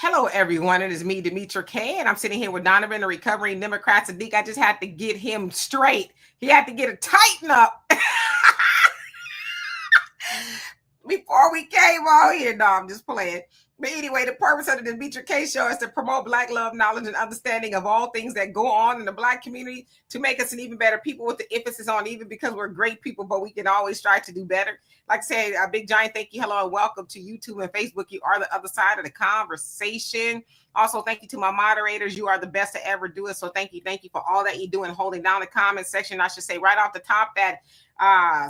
Hello, everyone. It is me, Demetra K, and I'm sitting here with Donovan, the recovering Democrat Sadiq. I just had to get him straight. He had to get a tighten up before we came on here. No, I'm just playing. But anyway, the purpose of the Demetra K show is to promote Black love, knowledge, and understanding of all things that go on in the Black community to make us an even better people, with the emphasis on even, because we're great people, but we can always try to do better. Like I say, a big giant thank you, hello, and welcome to YouTube and Facebook. You are the other side of the conversation. Also, thank you to my moderators. You are the best to ever do it. So thank you for all that you do and holding down the comment section. I should say right off the top that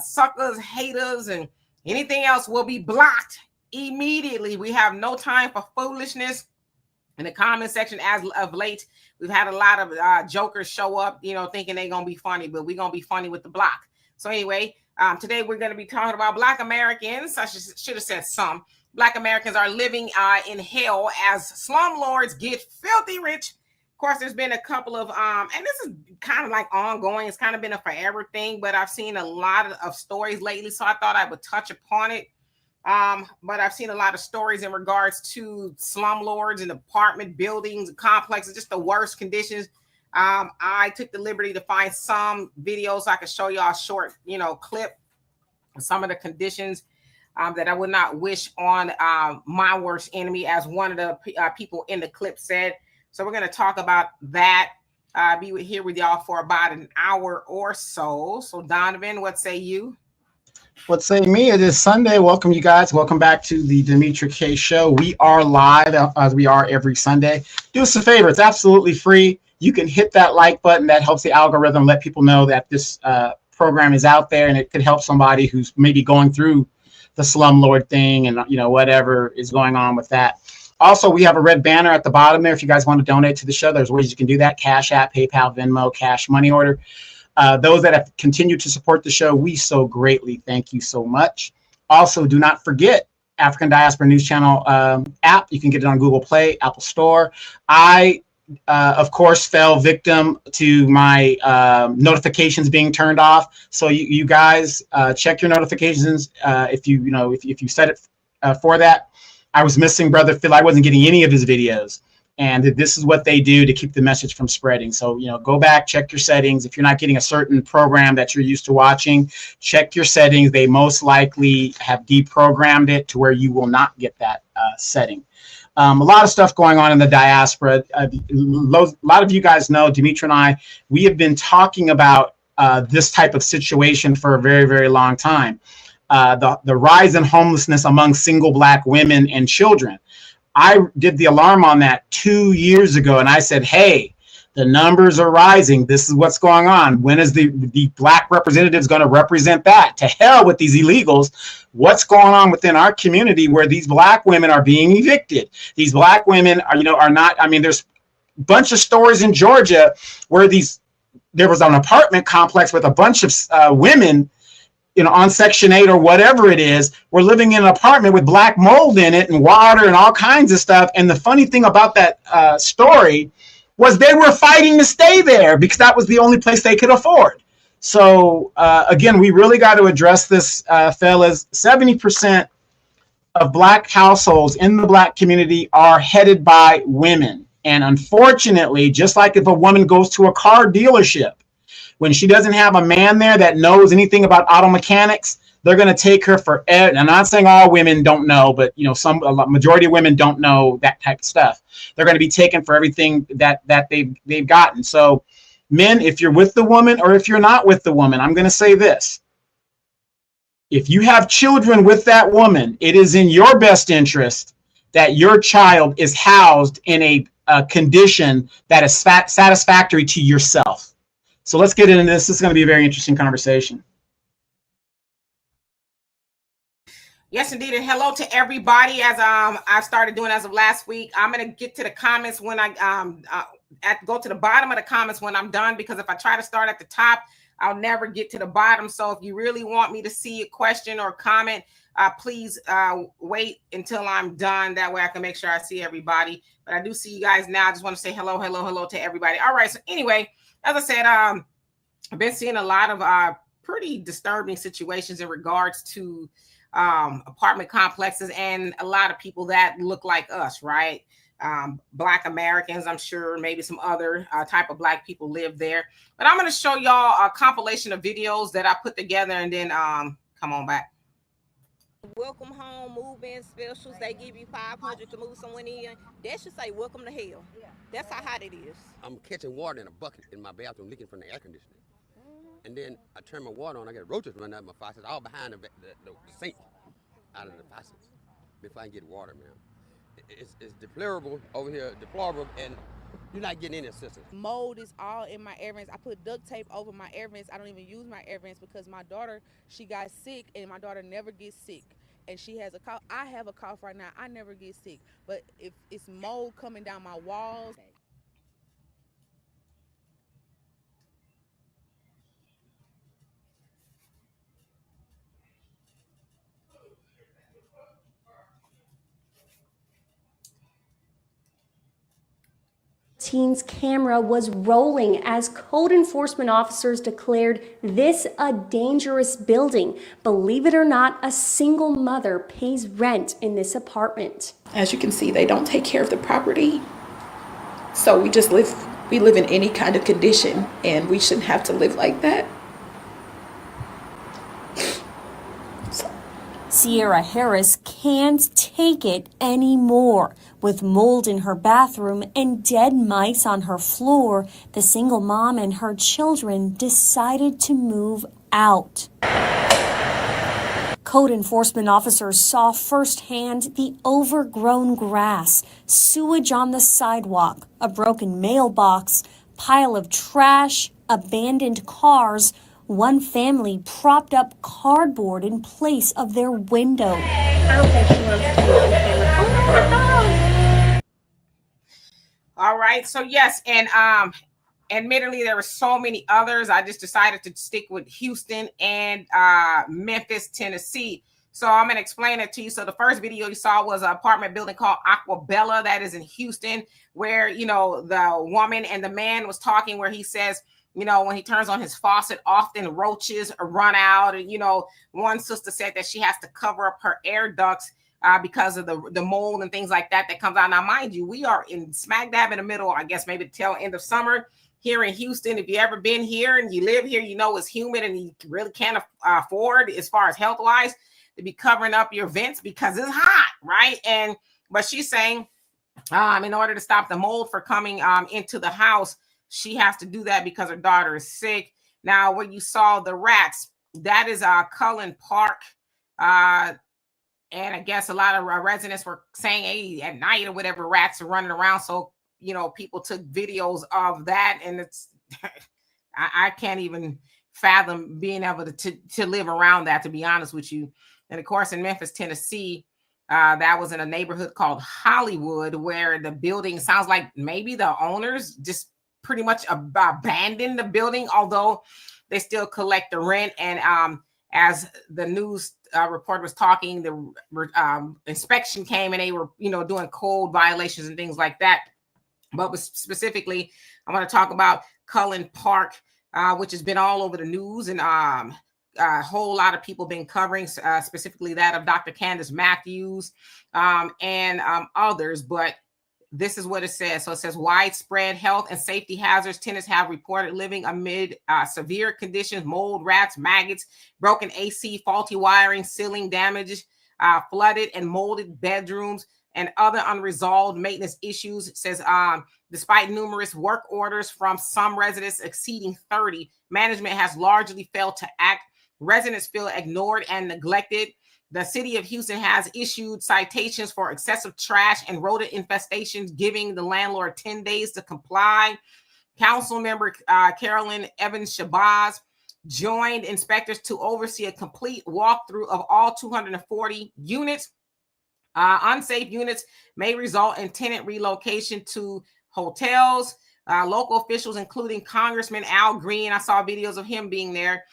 suckers, haters, and anything else will be blocked immediately. We have no time for foolishness in the comment section. As of late, we've had a lot of jokers show up, thinking they're gonna be funny, but we're gonna be funny with the block. So anyway, today we're going to be talking about Black Americans. I should have said some. Black Americans are living in hell as slumlords get filthy rich. Of course, there's been a couple of, and this is kind of like ongoing. It's kind of been a forever thing, but I've seen a lot of stories lately, so I thought I would touch upon it. But I've seen a lot of stories in regards to slumlords and apartment buildings and complexes, just the worst conditions. I took the liberty to find some videos so I could show y'all a short, clip of some of the conditions that I would not wish on my worst enemy, as one of the people in the clip said. So we're going to talk about that. Be here with y'all for about an hour or so. So Donovan, what say you? What say me? It is Sunday. Welcome, you guys. Welcome back to the Demetra K show. We are live as we are every Sunday. Do us a favor. It's absolutely free. You can hit that like button. That helps the algorithm let people know that this program is out there, and it could help somebody who's maybe going through the slumlord thing and whatever is going on with that. Also, we have a red banner at the bottom there. If you guys want to donate to the show, there's ways you can do that: Cash App, PayPal, Venmo, Cash, money order. Those that have continued to support the show, we so greatly thank you so much. Also, do not forget African Diaspora News Channel app. You can get it on Google Play, Apple Store. I of course, fell victim to my notifications being turned off. So you guys check your notifications if you set it for that. I was missing Brother Phil. I wasn't getting any of his videos, and this is what they do to keep the message from spreading. So go back, check your settings. If you're not getting a certain program that you're used to watching, check your settings. They most likely have deprogrammed it to where you will not get that setting. A lot of stuff going on in the diaspora. A lot of you guys know, Demetra and I, we have been talking about this type of situation for a very, very long time. The rise in homelessness among single Black women and children. I did the alarm on that 2 years ago, and I said, hey, the numbers are rising. This is what's going on. When is the Black representatives going to represent that? To hell with these illegals. What's going on within our community where these Black women are being evicted? These Black women are not. I mean, there's a bunch of stories in Georgia where there was an apartment complex with a bunch of women, on Section 8 or whatever it is. We're living in an apartment with black mold in it and water and all kinds of stuff. And the funny thing about that story was they were fighting to stay there because that was the only place they could afford. So again, we really got to address this, fellas. 70% of Black households in the Black community are headed by women. And unfortunately, just like if a woman goes to a car dealership, when she doesn't have a man there that knows anything about auto mechanics, they're going to take her for. And I'm not saying all women don't know, but a majority of women don't know that type of stuff. They're going to be taken for everything that they've gotten. So, men, if you're with the woman or if you're not with the woman, I'm going to say this: if you have children with that woman, it is in your best interest that your child is housed in a condition that is satisfactory to yourself. So let's get into this. This is going to be a very interesting conversation. Yes, indeed. And hello to everybody. As I've started doing as of last week, I'm going to get to the comments when I go to the bottom of the comments when I'm done, because if I try to start at the top, I'll never get to the bottom. So if you really want me to see a question or comment, please wait until I'm done. That way I can make sure I see everybody. But I do see you guys now. I just want to say hello to everybody. All right. So anyway, as I said, I've been seeing a lot of pretty disturbing situations in regards to apartment complexes and a lot of people that look like us, right? Black Americans. I'm sure maybe some other type of Black people live there. But I'm going to show y'all a compilation of videos that I put together, and then come on back. Welcome home, move-in specials. They give you $500 to move someone in. That should say welcome to hell. That's how hot it is. I'm catching water in a bucket in my bathroom leaking from the air conditioning. And then I turn my water on, I get roaches running out of my faucets, all behind the sink, out of the faucets, before I can get water, man. It's deplorable over here, deplorable, and you're not getting any assistance. Mold is all in my air vents. I put duct tape over my air vents. I don't even use my air vents because my daughter, she got sick, and my daughter never gets sick. And she has a cough. I have a cough right now. I never get sick. But if it's mold coming down my walls. Teen's camera was rolling as code enforcement officers declared this a dangerous building. Believe it or not, a single mother pays rent in this apartment. As you can see, they don't take care of the property. So we live in any kind of condition, and we shouldn't have to live like that. Sierra Harris can't take it anymore. With mold in her bathroom and dead mice on her floor, the single mom and her children decided to move out. Code enforcement officers saw firsthand the overgrown grass, sewage on the sidewalk, a broken mailbox, pile of trash, abandoned cars, one family propped up cardboard in place of their window. All right. So yes, and admittedly there were so many others. I just decided to stick with Houston and Memphis, Tennessee. So I'm going to explain it to you. So the first video you saw was an apartment building called Aquabella that is in Houston, where, you know, the woman and the man was talking, where he says, you know, when he turns on his faucet, often roaches run out. And, you know, one sister said that she has to cover up her air ducts because of the mold and things like that comes out. Now, mind you, we are in smack dab in the middle, I guess maybe till end of summer here in Houston. If you ever been here and you live here, you know it's humid and you really can't afford, as far as health wise, to be covering up your vents because it's hot, right? But she's saying in order to stop the mold from coming into the house, she has to do that because her daughter is sick. Now, when you saw the rats, that is Cullen Park. And I guess a lot of residents were saying, hey, at night or whatever, rats are running around. So, you know, people took videos of that. And it's, I can't even fathom being able to live around that, to be honest with you. And of course, in Memphis, Tennessee, that was in a neighborhood called Hollywood, where the building sounds like maybe the owners just pretty much abandoned the building, although they still collect the rent. And as the news report was talking, the inspection came and they were, you know, doing code violations and things like that. But specifically, I want to talk about Cullen Park, which has been all over the news, and a whole lot of people been covering, specifically that of Dr. Candace Matthews and others. But this is what it says. So it says widespread health and safety hazards. Tenants have reported living amid severe conditions: mold, rats, maggots, broken AC, faulty wiring, ceiling damage, flooded and molded bedrooms, and other unresolved maintenance issues. It says despite numerous work orders from some residents exceeding 30, management has largely failed to act. Residents feel ignored and neglected. The city of Houston has issued citations for excessive trash and rodent infestations, giving the landlord 10 days to comply. Council member Carolyn Evans-Shabazz joined inspectors to oversee a complete walkthrough of all 240 units. Unsafe units may result in tenant relocation to hotels. Local officials, including Congressman Al Green, I saw videos of him being there,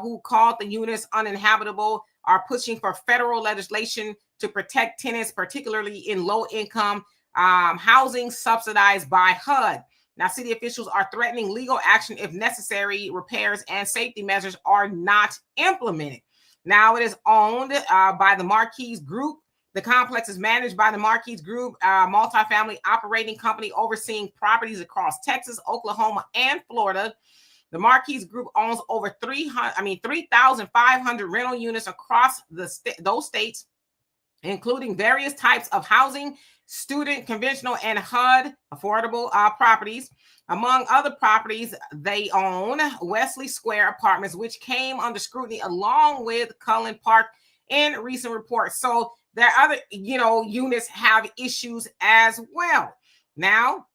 who called the units uninhabitable, are pushing for federal legislation to protect tenants, particularly in low-income housing subsidized by HUD. Now, city officials are threatening legal action if necessary repairs and safety measures are not implemented. Now, it is owned by the Marquis Group, The complex is managed by the Marquis Group, multifamily operating company overseeing properties across Texas, Oklahoma, and Florida. The Marquis Group owns over 3,500 rental units across those states, including various types of housing, student, conventional, and HUD affordable properties. Among other properties, they own Wesley Square Apartments, which came under scrutiny along with Cullen Park in recent reports. So their other, units have issues as well. Now,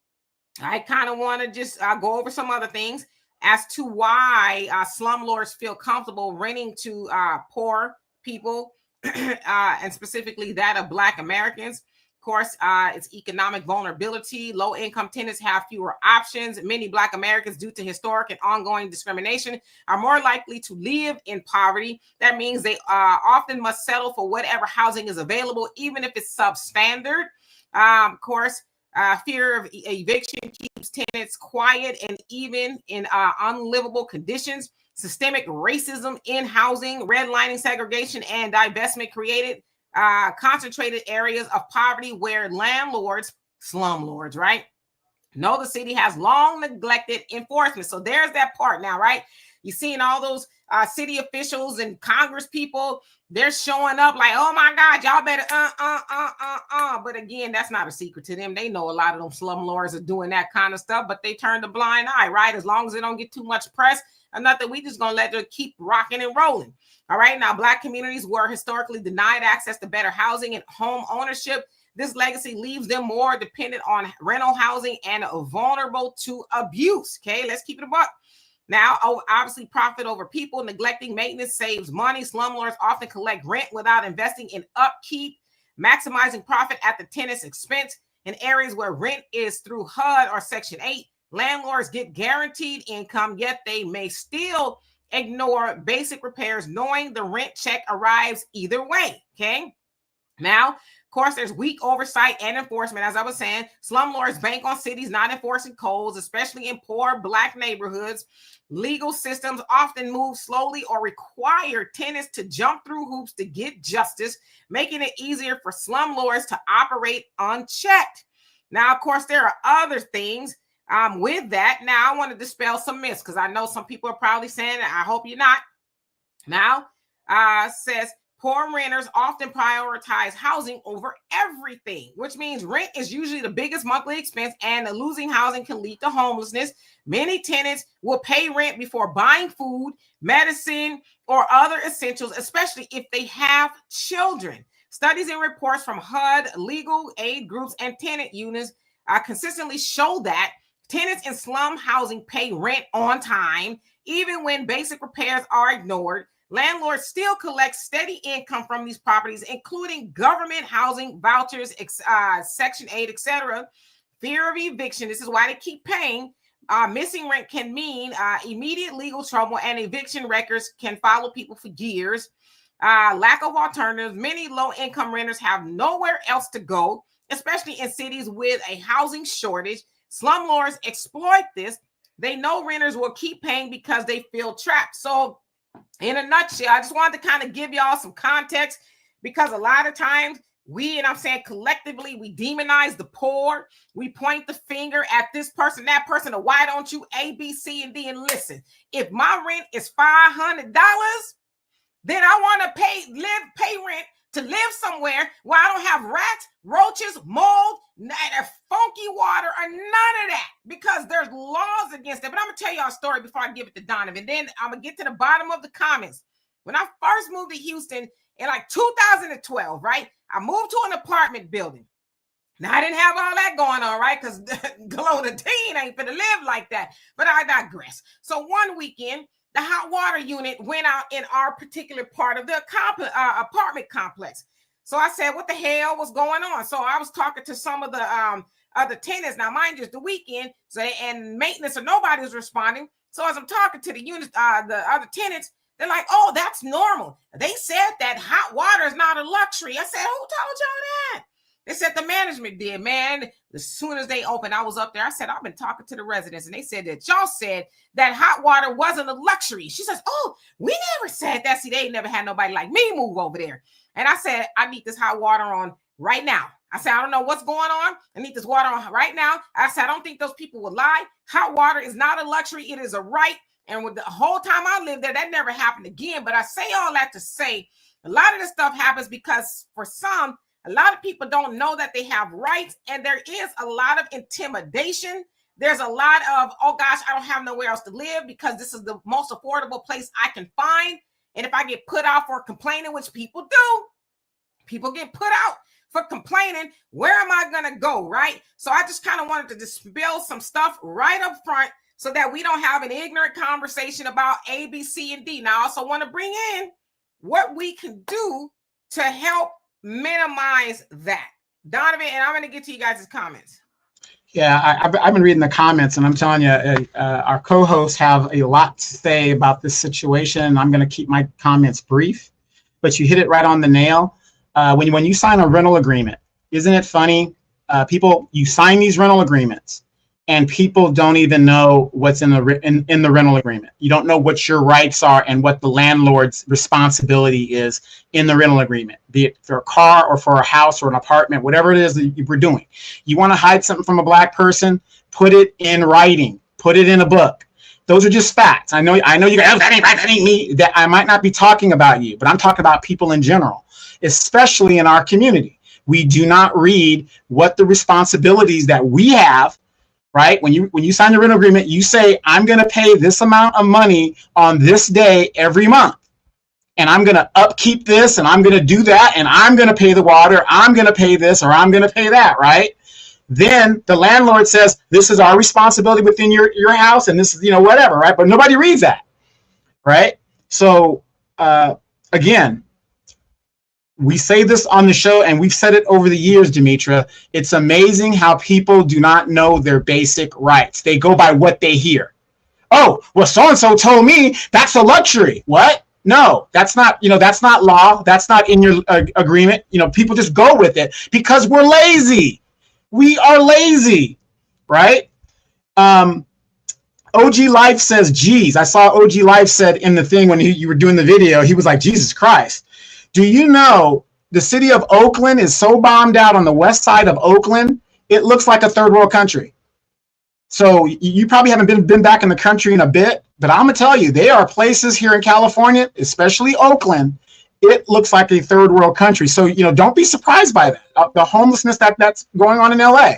I kind of want to just go over some other things as to why slumlords feel comfortable renting to poor people, and specifically that of Black Americans. Of course, it's economic vulnerability. Low-income tenants have fewer options. Many Black Americans, due to historic and ongoing discrimination, are more likely to live in poverty. That means they often must settle for whatever housing is available, even if it's substandard. Of course, fear of eviction keeps tenants quiet and even in unlivable conditions. Systemic racism in housing, redlining, segregation, and divestment created concentrated areas of poverty where landlords, slumlords, right, know the city has long neglected enforcement. So there's that part now, right? You're seeing all those city officials and Congress people, they're showing up like, oh my God, y'all better But again, that's not a secret to them. They know a lot of them slumlords are doing that kind of stuff, but they turn the blind eye, right? As long as they don't get too much press or nothing, we just gonna let them keep rocking and rolling. All right, now Black communities were historically denied access to better housing and home ownership. This legacy leaves them more dependent on rental housing and vulnerable to abuse. Okay, let's keep it a buck. Now, obviously, profit over people. Neglecting maintenance saves money. Slumlords often collect rent without investing in upkeep, maximizing profit at the tenant's expense. In areas where rent is through HUD or Section 8, landlords get guaranteed income, yet they may still ignore basic repairs, knowing the rent check arrives either way. Okay. Now, of course, there's weak oversight and enforcement. As I was saying, slumlords bank on cities not enforcing codes, especially in poor Black neighborhoods. Legal systems often move slowly or require tenants to jump through hoops to get justice, making it easier for slumlords to operate unchecked. Now, of course, there are other things with that. Now, I want to dispel some myths because I know some people are probably saying, I hope you're not. Now, says, poor renters often prioritize housing over everything, which means rent is usually the biggest monthly expense, and losing housing can lead to homelessness. Many tenants will pay rent before buying food, medicine, or other essentials, especially if they have children. Studies and reports from HUD, legal aid groups, and tenant unions consistently show that tenants in slum housing pay rent on time, even when basic repairs are ignored. Landlords still collect steady income from these properties, including government housing vouchers, Section 8, etc. Fear of eviction. This is why they keep paying. Missing rent can mean immediate legal trouble, and eviction records can follow people for years. Lack of alternatives. Many low-income renters have nowhere else to go, especially in cities with a housing shortage. Slumlords exploit this. They know renters will keep paying because they feel trapped. So, in a nutshell, I just wanted to kind of give y'all some context, because a lot of times we, and I'm saying collectively, we demonize the poor. We point the finger at this person, that person, or why don't you A, B, C, and D? And listen, if my rent is $500, then I want to pay rent to live somewhere where I don't have rats, roaches, mold, funky water, or none of that, because there's laws against it. But I'm going to tell y'all a story before I give it to Donovan. Then I'm going to get to the bottom of the comments. When I first moved to Houston in like 2012, right, I moved to an apartment building. Now, I didn't have all that going on, right, because Galona teen ain't finna live like that. But I digress. So one weekend, the hot water unit went out in our particular part of the apartment complex. So I said, what the hell was going on? So I was talking to some of the other tenants. Now, mind you, it's the weekend, so and maintenance, or nobody was responding. So as I'm talking to the units, the other tenants, they're like, oh, that's normal. They said that hot water is not a luxury. I said, who told y'all that? They said the management did, man. As soon as they opened, I was up there. I said, I've been talking to the residents, and they said that y'all said that hot water wasn't a luxury. She says, oh, we never said that. See, they ain't never had nobody like me move over there. And I said, I need this hot water on right now. I said, I don't know what's going on. I need this water on right now. I said, I don't think those people would lie. Hot water is not a luxury. It is a right. And with the whole time I lived there, that never happened again. But I say all that to say a lot of this stuff happens because for some, a lot of people don't know that they have rights, and there is a lot of intimidation. There's a lot of, oh gosh, I don't have nowhere else to live because this is the most affordable place I can find. And if I get put out for complaining, which people do, people get put out for complaining, where am I going to go, right? So I just kind of wanted to dispel some stuff right up front so that we don't have an ignorant conversation about A, B, C, and D. Now, I also want to bring in what we can do to help minimize that. Donovan, and I'm going to get to you guys' comments. Yeah, I've been reading the comments, and I'm telling you, our co-hosts have a lot to say about this situation, and I'm going to keep my comments brief. But you hit it right on the nail. When you sign a rental agreement, isn't it funny? You sign these rental agreements, and people don't even know what's in the rental agreement. You don't know what your rights are and what the landlord's responsibility is in the rental agreement, be it for a car or for a house or an apartment, whatever it is that we're doing. You want to hide something from a black person, put it in writing, put it in a book. Those are just facts. I know you guys, oh, that ain't me. That I might not be talking about you, but I'm talking about people in general, especially in our community. We do not read what the responsibilities that we have. Right? When you sign the rental agreement, you say, I'm going to pay this amount of money on this day every month. And I'm going to upkeep this, and I'm going to do that, and I'm going to pay the water, I'm going to pay this, or I'm going to pay that, right? Then the landlord says, this is our responsibility within your house, and this is, whatever, right? But nobody reads that, right? So, again, we say this on the show, and we've said it over the years, Demetra. It's amazing how people do not know their basic rights. They go by what they hear. Oh, well, so-and-so told me that's a luxury. What? No, that's not, that's not law. That's not in your agreement. People just go with it because we're lazy. We are lazy, right? OG Life says, geez, I saw OG Life said in the thing when you were doing the video, he was like, Jesus Christ. Do you know the city of Oakland is so bombed out on the west side of Oakland, it looks like a third world country. So you probably haven't been back in the country in a bit, but I'm going to tell you, there are places here in California, especially Oakland, it looks like a third world country. So, don't be surprised by that. The homelessness that's going on in LA.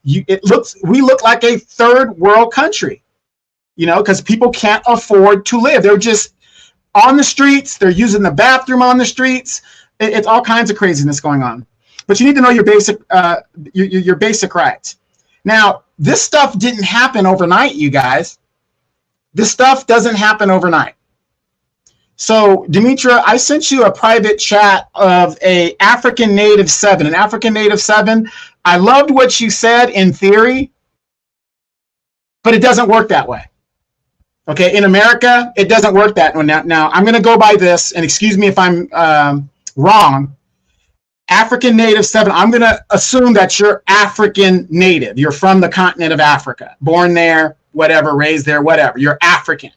We look like a third world country, because people can't afford to live. They're just on the streets, they're using the bathroom on the streets. It's all kinds of craziness going on. But you need to know your basic rights. Now, this stuff didn't happen overnight, you guys. This stuff doesn't happen overnight. So, Demetra, I sent you a private chat of an African Native 7. An African Native 7, I loved what you said in theory, but it doesn't work that way. Okay, in America, it doesn't work that way. Now, I'm going to go by this, and excuse me if I'm wrong. African Native 7, I'm going to assume that you're African Native. You're from the continent of Africa. Born there, whatever, raised there, whatever. You're African,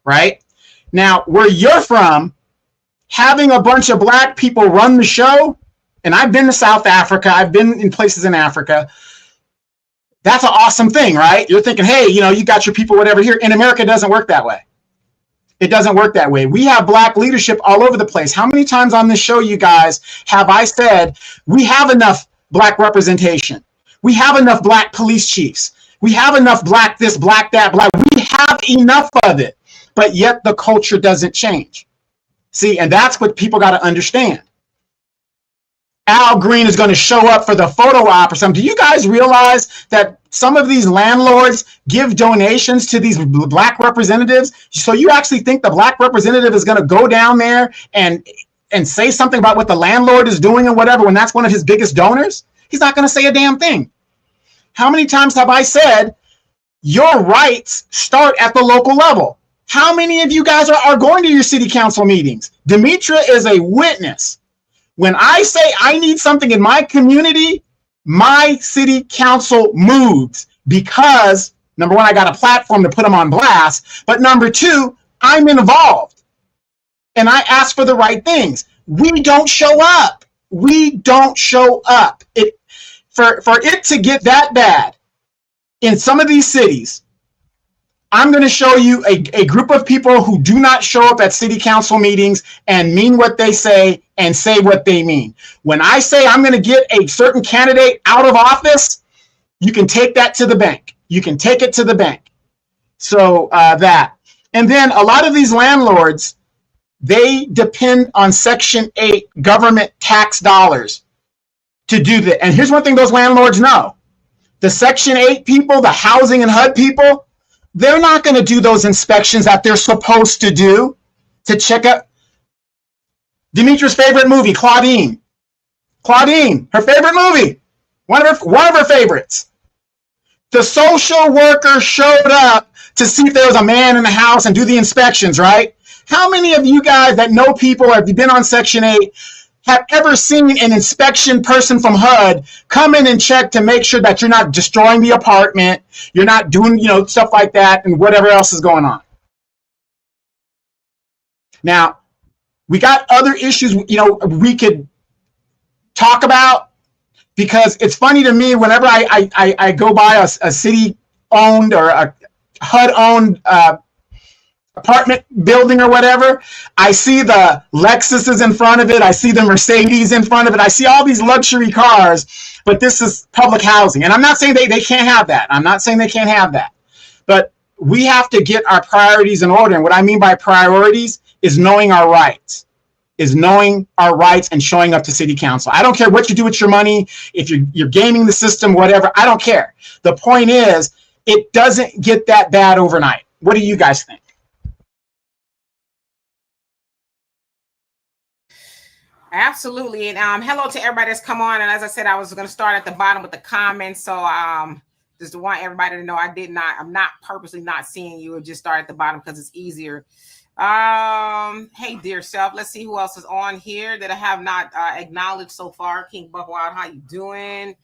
right? Now, where you're from, having a bunch of black people run the show, and I've been to South Africa, I've been in places in Africa, that's an awesome thing, right? You're thinking, hey, you got your people, whatever here. In America, it doesn't work that way. It doesn't work that way. We have black leadership all over the place. How many times on this show, you guys, have I said, we have enough black representation. We have enough black police chiefs. We have enough black this, black that, black. We have enough of it, but yet the culture doesn't change. See, and that's what people got to understand. Al Green is going to show up for the photo op or something. Do you guys realize that some of these landlords give donations to these black representatives? So you actually think the black representative is going to go down there and say something about what the landlord is doing and whatever when that's one of his biggest donors? He's not going to say a damn thing. How many times have I said your rights start at the local level? How many of you guys are going to your city council meetings? Demetra is a witness. When I say I need something in my community, my city council moves because, number one, I got a platform to put them on blast, but number two, I'm involved and I ask for the right things. We don't show up. We don't show up. For it to get that bad in some of these cities, I'm going to show you a group of people who do not show up at city council meetings and mean what they say and say what they mean. When I say I'm going to get a certain candidate out of office, you can take that to the bank. You can take it to the bank. So that. And then a lot of these landlords, they depend on Section 8 government tax dollars to do that. And here's one thing those landlords know. The Section 8 people, the housing and HUD people, they're not going to do those inspections that they're supposed to do to check out. Demetra's favorite movie, Claudine. Claudine, her favorite movie. One of her favorites. The social worker showed up to see if there was a man in the house and do the inspections, right? How many of you guys that know people or have been on Section 8 have ever seen an inspection person from HUD come in and check to make sure that you're not destroying the apartment, you're not doing, stuff like that, and whatever else is going on? Now, we got other issues, we could talk about, because it's funny to me whenever I go by a city-owned or a HUD-owned apartment building or whatever, I see the Lexuses in front of it, I see the Mercedes in front of it, I see all these luxury cars, but this is public housing. And I'm not saying they can't have that. I'm not saying they can't have that. But we have to get our priorities in order. And what I mean by priorities is knowing our rights. And showing up to city council. I don't care what you do with your money, if you're gaming the system, whatever, I don't care. The point is, it doesn't get that bad overnight. What do you guys think? Absolutely. And hello to everybody that's come on. And as I said, I was going to start at the bottom with the comments. So just want everybody to know I'm not purposely not seeing you. Just start at the bottom because it's easier. Hey, dear self, let's see who else is on here that I have not acknowledged so far. King Buckwild, how you doing?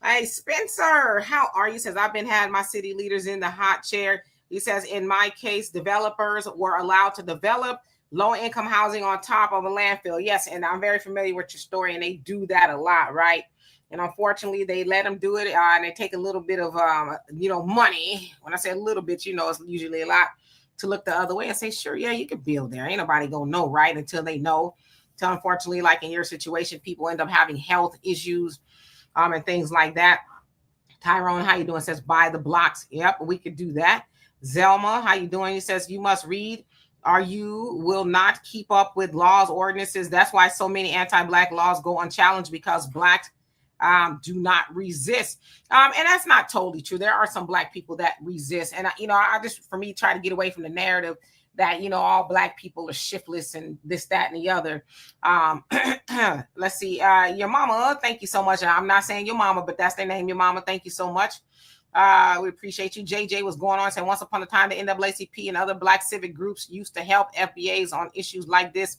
Hey, Spencer, how are you? Says, I've been had my city leaders in the hot chair. He says, in my case, developers were allowed to develop low-income housing on top of a landfill. Yes, and I'm very familiar with your story, and they do that a lot, right? And unfortunately, they let them do it, and they take a little bit of, money. When I say a little bit, it's usually a lot, to look the other way and say, sure, yeah, you can build there. Ain't nobody gonna know, right? Until they know. So unfortunately, like in your situation, people end up having health issues and things like that. Tyrone, how you doing? Says, buy the blocks. Yep, we could do that. Zelma, how you doing? He says, you must read or you will not keep up with laws, ordinances. That's why so many anti-Black laws go unchallenged, because Blacks do not resist. And that's not totally true. There are some Black people that resist. And, I just, for me, try to get away from the narrative that, all Black people are shiftless and this, that, and the other. Let's see. Your mama, thank you so much. I'm not saying your mama, but that's their name, your mama. Thank you so much. We appreciate you. JJ was going on saying, once upon a time, the NAACP and other Black civic groups used to help FBAs on issues like this.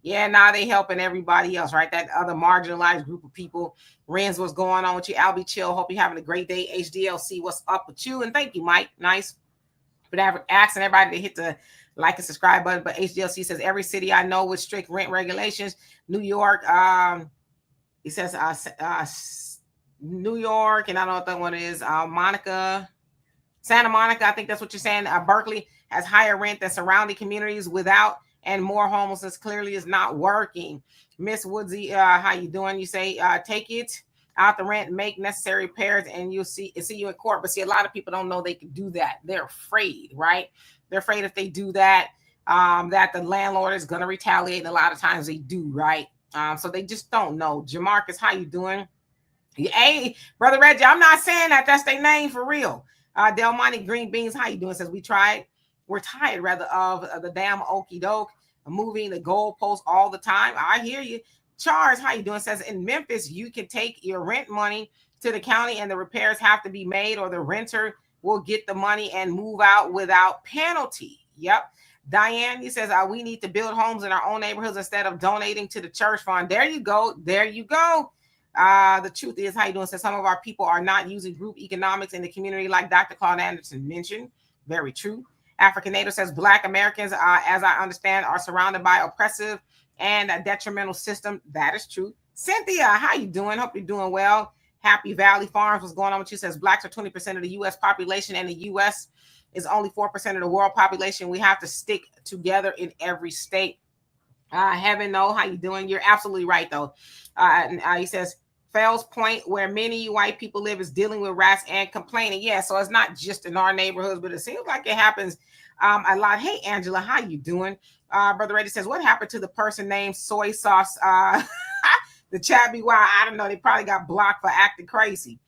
Yeah, now they helping everybody else, right? That other marginalized group of people. Renz, what's going on with you? Albie Chill, hope you're having a great day. HDLC, what's up with you? And thank you, Mike. Nice. But asking everybody to hit the like and subscribe button. But HDLC says, every city I know with strict rent regulations. New York, he says, New York, and I don't know what that one is. Santa Monica, I think that's what you're saying. Berkeley has higher rent than surrounding communities without, and more homelessness clearly is not working. Miss Woodsy, how you doing? You say, take it out the rent, make necessary repairs, and you'll see you in court. But see, a lot of people don't know they can do that. They're afraid, right? They're afraid if they do that, that the landlord is going to retaliate. And a lot of times they do, right? So they just don't know. Jamarcus, how you doing? Hey, Brother Reggie, I'm not saying that. That's their name for real. Del Monte Green Beans, how you doing? Says, we're tired rather of the damn okey doke, moving the goalposts all the time. I hear you. Charles, how you doing? Says, in Memphis, you can take your rent money to the county and the repairs have to be made, or the renter will get the money and move out without penalty. Yep. Diane, he says, we need to build homes in our own neighborhoods instead of donating to the church fund. There you go. There you go. The truth is, how you doing? Says some of our people are not using group economics in the community, like Dr. Claude Anderson mentioned. Very true. African Native says Black Americans, as I understand, are surrounded by oppressive and a detrimental system. That is true. Cynthia, how you doing? Hope you're doing well. Happy Valley Farms, what's going on with you? Says Blacks are 20% of the U.S. population, and the U.S. is only 4% of the world population. We have to stick together in every state. Heaven, no, how you doing? You're absolutely right, though. He says, Fells Point, where many white people live, is dealing with rats and complaining. Yeah, so it's not just in our neighborhoods, but it seems like it happens a lot. Hey, Angela, how you doing? Brother Reddy says, what happened to the person named Soy Sauce? The chat be wild. I don't know. They probably got blocked for acting crazy.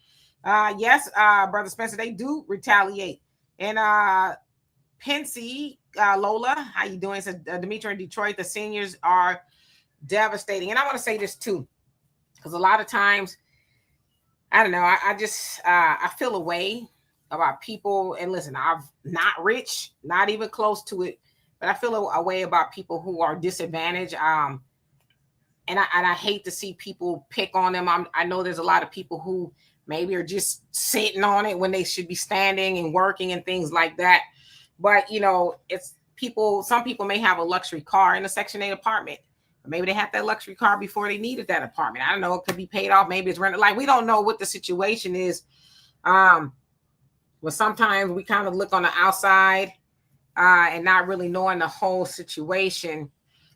Yes, Brother Spencer, they do retaliate. And Pensy, Lola, how you doing? Says Demetra in Detroit, the seniors are devastating. And I want to say this too, because a lot of times, I don't know, I just I feel a way about people. And listen, I'm not rich, not even close to it, but I feel a way about people who are disadvantaged. And I hate to see people pick on them. I know there's a lot of people who maybe are just sitting on it when they should be standing and working and things like that. But, you know, it's people, some people may have a luxury car in a Section 8 apartment. Maybe they had that luxury car before they needed that apartment. I don't know. It could be paid off. Maybe it's rented. Like, we don't know what the situation is. But sometimes we kind of look on the outside and not really knowing the whole situation.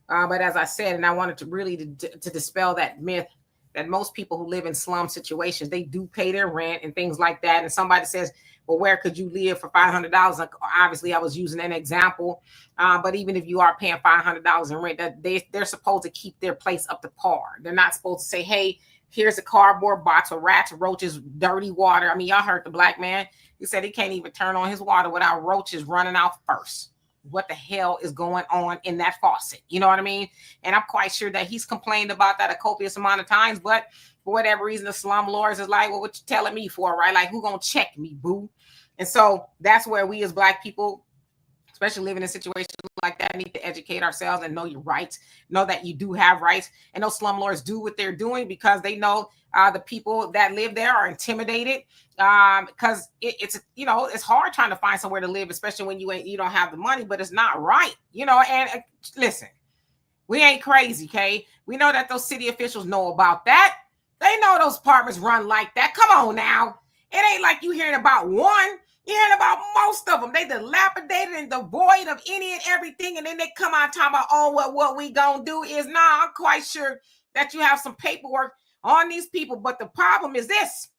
But as I said, and I wanted to really to dispel that myth that most people who live in slum situations, they do pay their rent and things like that. And somebody says, well, where could you live for $500? Like, obviously, I was using an example. But even if you are paying $500 in rent, that they're supposed to keep their place up to par. They're not supposed to say, hey, here's a cardboard box with rats, roaches, dirty water. I mean, y'all heard the black man. He said he can't even turn on his water without roaches running out first. What the hell is going on in that faucet? You know what I mean? And I'm quite sure that he's complained about that a copious amount of times, but for whatever reason, the slumlords is like, well, what you telling me for, right? Like, who gonna check me, boo? And so that's where we as black people, especially living in situations like that, need to educate ourselves and know your rights, know that you do have rights. And those slumlords do what they're doing because they know the people that live there are intimidated because it's, you know, it's hard trying to find somewhere to live, especially when you don't have the money, but it's not right, you know. And listen, we ain't crazy, okay? We know that those city officials know about that. They know those apartments run like that. Come on now. It ain't like you hearing about one. You're hearing about most of them. They dilapidated and devoid of any and everything. And then they come out talking about, oh, well, what we gonna do is, nah, I'm quite sure that you have some paperwork on these people. But the problem is this.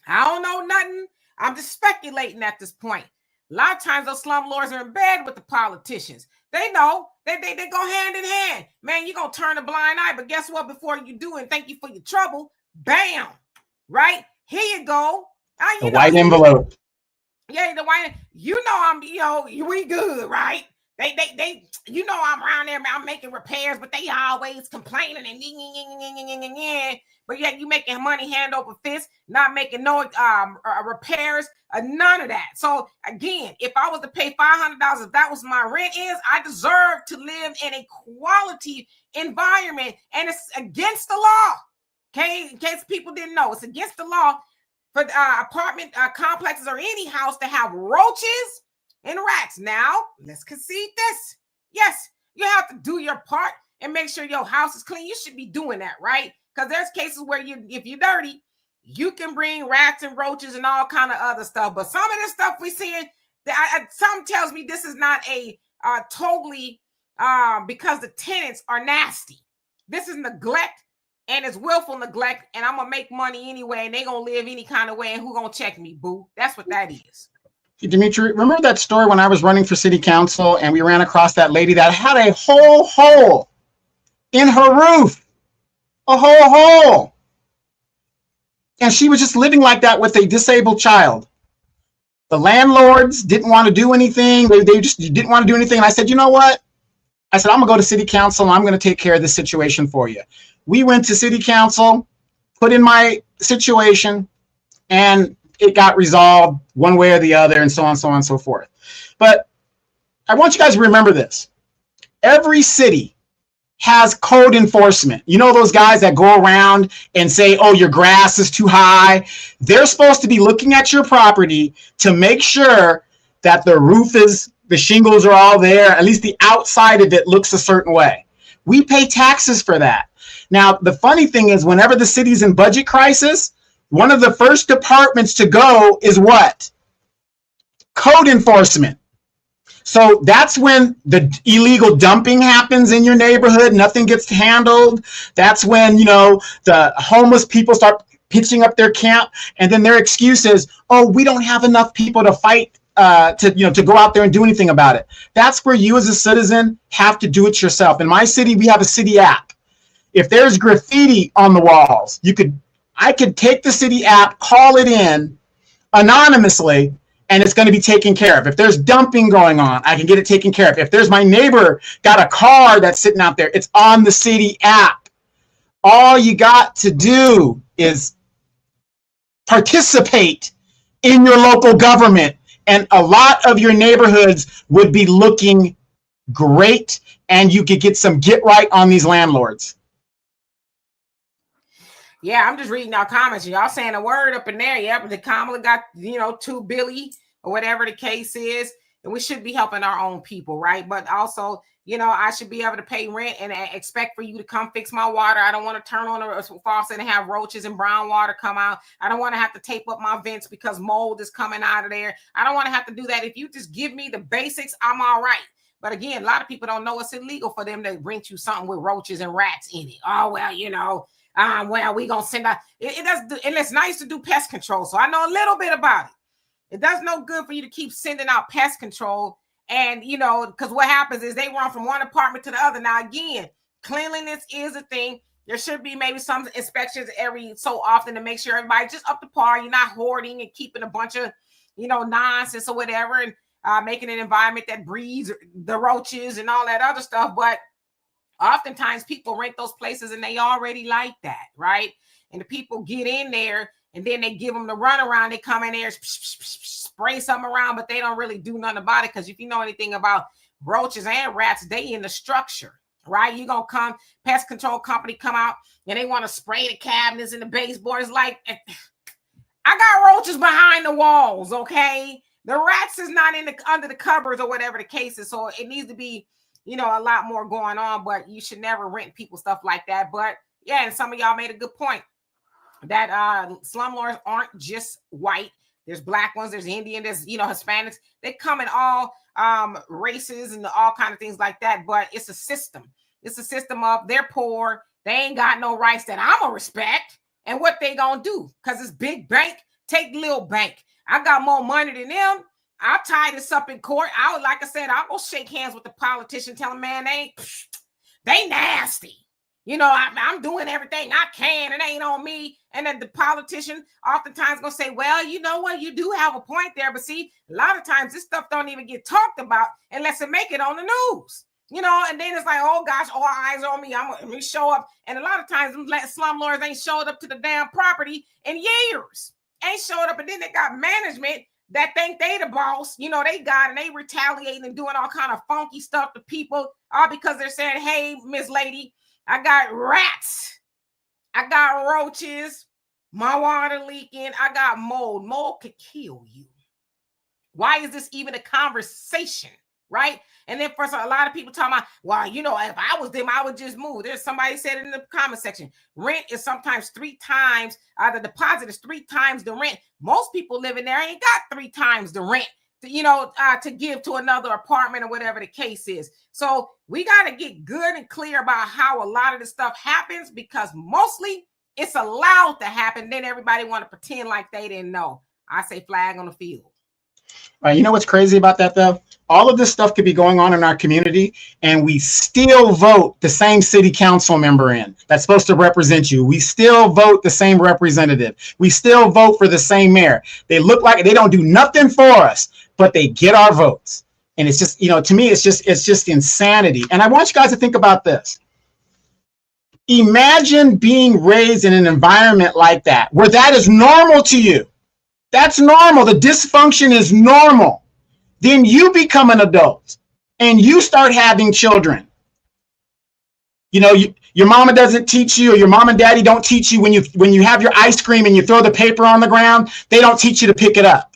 I don't know nothing. I'm just speculating at this point. A lot of times those slumlords are in bed with the politicians. They know. They go hand in hand. Man, you're going to turn a blind eye. But guess what? Before you do, and thank you for your trouble, bam, right? Here you go. The white envelope. Yeah, the white. You know we good, right? They you know I'm around there, I'm making repairs, but they always complaining and but yet you making money hand over fist, not making no repairs, none of that. So again, if I was to pay $500, if that was my rent I deserve to live in a quality environment, and it's against the law. Okay, in case people didn't know, it's against the law for apartment complexes or any house to have roaches and rats. Now, let's concede this. Yes, you have to do your part and make sure your house is clean. You should be doing that, right? Because there's cases where if you're dirty, you can bring rats and roaches and all kind of other stuff. But some of this stuff we're seeing, some tells me this is not a totally because the tenants are nasty. This is neglect. And it's willful neglect, and I'm going to make money anyway, and they're going to live any kind of way, and who going to check me, boo? That's what that is. Hey, Dimitri, remember that story when I was running for city council, and we ran across that lady that had a whole hole in her roof? A whole hole. And she was just living like that with a disabled child. The landlords didn't want to do anything. They just didn't want to do anything. And I said, you know what? I said, I'm going to go to city council, and I'm going to take care of this situation for you. We went to city council, put in my situation, and it got resolved one way or the other, and so on, so on, and so forth. But I want you guys to remember this. Every city has code enforcement. You know those guys that go around and say, oh, your grass is too high? They're supposed to be looking at your property to make sure that the shingles are all there. At least the outside of it looks a certain way. We pay taxes for that. Now, the funny thing is, whenever the city's in budget crisis, one of the first departments to go is what? Code enforcement. So that's when the illegal dumping happens in your neighborhood. Nothing gets handled. That's when, the homeless people start pitching up their camp. And then their excuse is, oh, we don't have enough people to fight, to go out there and do anything about it. That's where you as a citizen have to do it yourself. In my city, we have a city app. If there's graffiti on the walls, I could take the city app, call it in anonymously, and it's going to be taken care of. If there's dumping going on, I can get it taken care of. If there's my neighbor got a car that's sitting out there, it's on the city app. All you got to do is participate in your local government, and a lot of your neighborhoods would be looking great, and you could get some get right on these landlords. Yeah, I'm just reading our comments. Y'all saying a word up in there. Yep, the Kamala got, 2 Billy or whatever the case is. And we should be helping our own people, right? But also, I should be able to pay rent and expect for you to come fix my water. I don't want to turn on a faucet and have roaches and brown water come out. I don't want to have to tape up my vents because mold is coming out of there. I don't want to have to do that. If you just give me the basics, I'm all right. But again, a lot of people don't know it's illegal for them to rent you something with roaches and rats in it. Oh, well, we gonna send out. It does, and it's nice to do pest control. So I know a little bit about it. It does no good for you to keep sending out pest control, and because what happens is they run from one apartment to the other. Now again, cleanliness is a thing. There should be maybe some inspections every so often to make sure everybody's just up to par. You're not hoarding and keeping a bunch of nonsense or whatever, and making an environment that breeds the roaches and all that other stuff. But oftentimes people rent those places and they already like that, right? And the people get in there and then they give them the runaround. They come in there, spray something around, but they don't really do nothing about it. Because if you know anything about roaches and rats, they in the structure, right? You're going to come, pest control company come out and they want to spray the cabinets and the baseboards. Like, I got roaches behind the walls, okay? The rats is not under the cupboards or whatever the case is. So it needs to be a lot more going on, but you should never rent people stuff like that. But yeah, and some of y'all made a good point that slumlords aren't just white. There's black ones, there's Indian, there's Hispanics. They come in all races and all kind of things like that. But it's a system. It's a system of they're poor. They ain't got no rights that I'm gonna respect. And what they gonna do? Because it's big bank. Take little bank. I got more money than them. I'll tie this up in court. Like I said, I'll go shake hands with the politician, tell them, man, they nasty. I'm doing everything I can. It ain't on me. And then the politician oftentimes gonna say, well, you know what? You do have a point there. But see, a lot of times this stuff don't even get talked about unless it make it on the news. And then it's like, oh gosh, all eyes on me. I'm gonna show up. And a lot of times slumlords ain't showed up to the damn property in years. Ain't showed up, and then they got management that think they the boss, they got, and they retaliating and doing all kind of funky stuff to people, all because they're saying, hey, Miss Lady, I got rats, I got roaches, my water leaking, I got mold. Mold could kill you. Why is this even a conversation, right? And then for a lot of people talking about, well, if I was them, I would just move. There's somebody said it in the comment section. Rent is sometimes 3 times, the deposit is 3 times the rent. Most people living there ain't got 3 times the rent to give to another apartment or whatever the case is. So we got to get good and clear about how a lot of this stuff happens, because mostly it's allowed to happen. Then everybody want to pretend like they didn't know. I say flag on the field. You know what's crazy about that, though? All of this stuff could be going on in our community, and we still vote the same city council member in that's supposed to represent you. We still vote the same representative. We still vote for the same mayor. They look like they don't do nothing for us, but they get our votes. And it's just, to me, it's just insanity. And I want you guys to think about this. Imagine being raised in an environment like that, where that is normal to you. That's normal. The dysfunction is normal. Then you become an adult and you start having children. You know, your mama doesn't teach you, or your mom and daddy don't teach you when you have your ice cream and you throw the paper on the ground, they don't teach you to pick it up.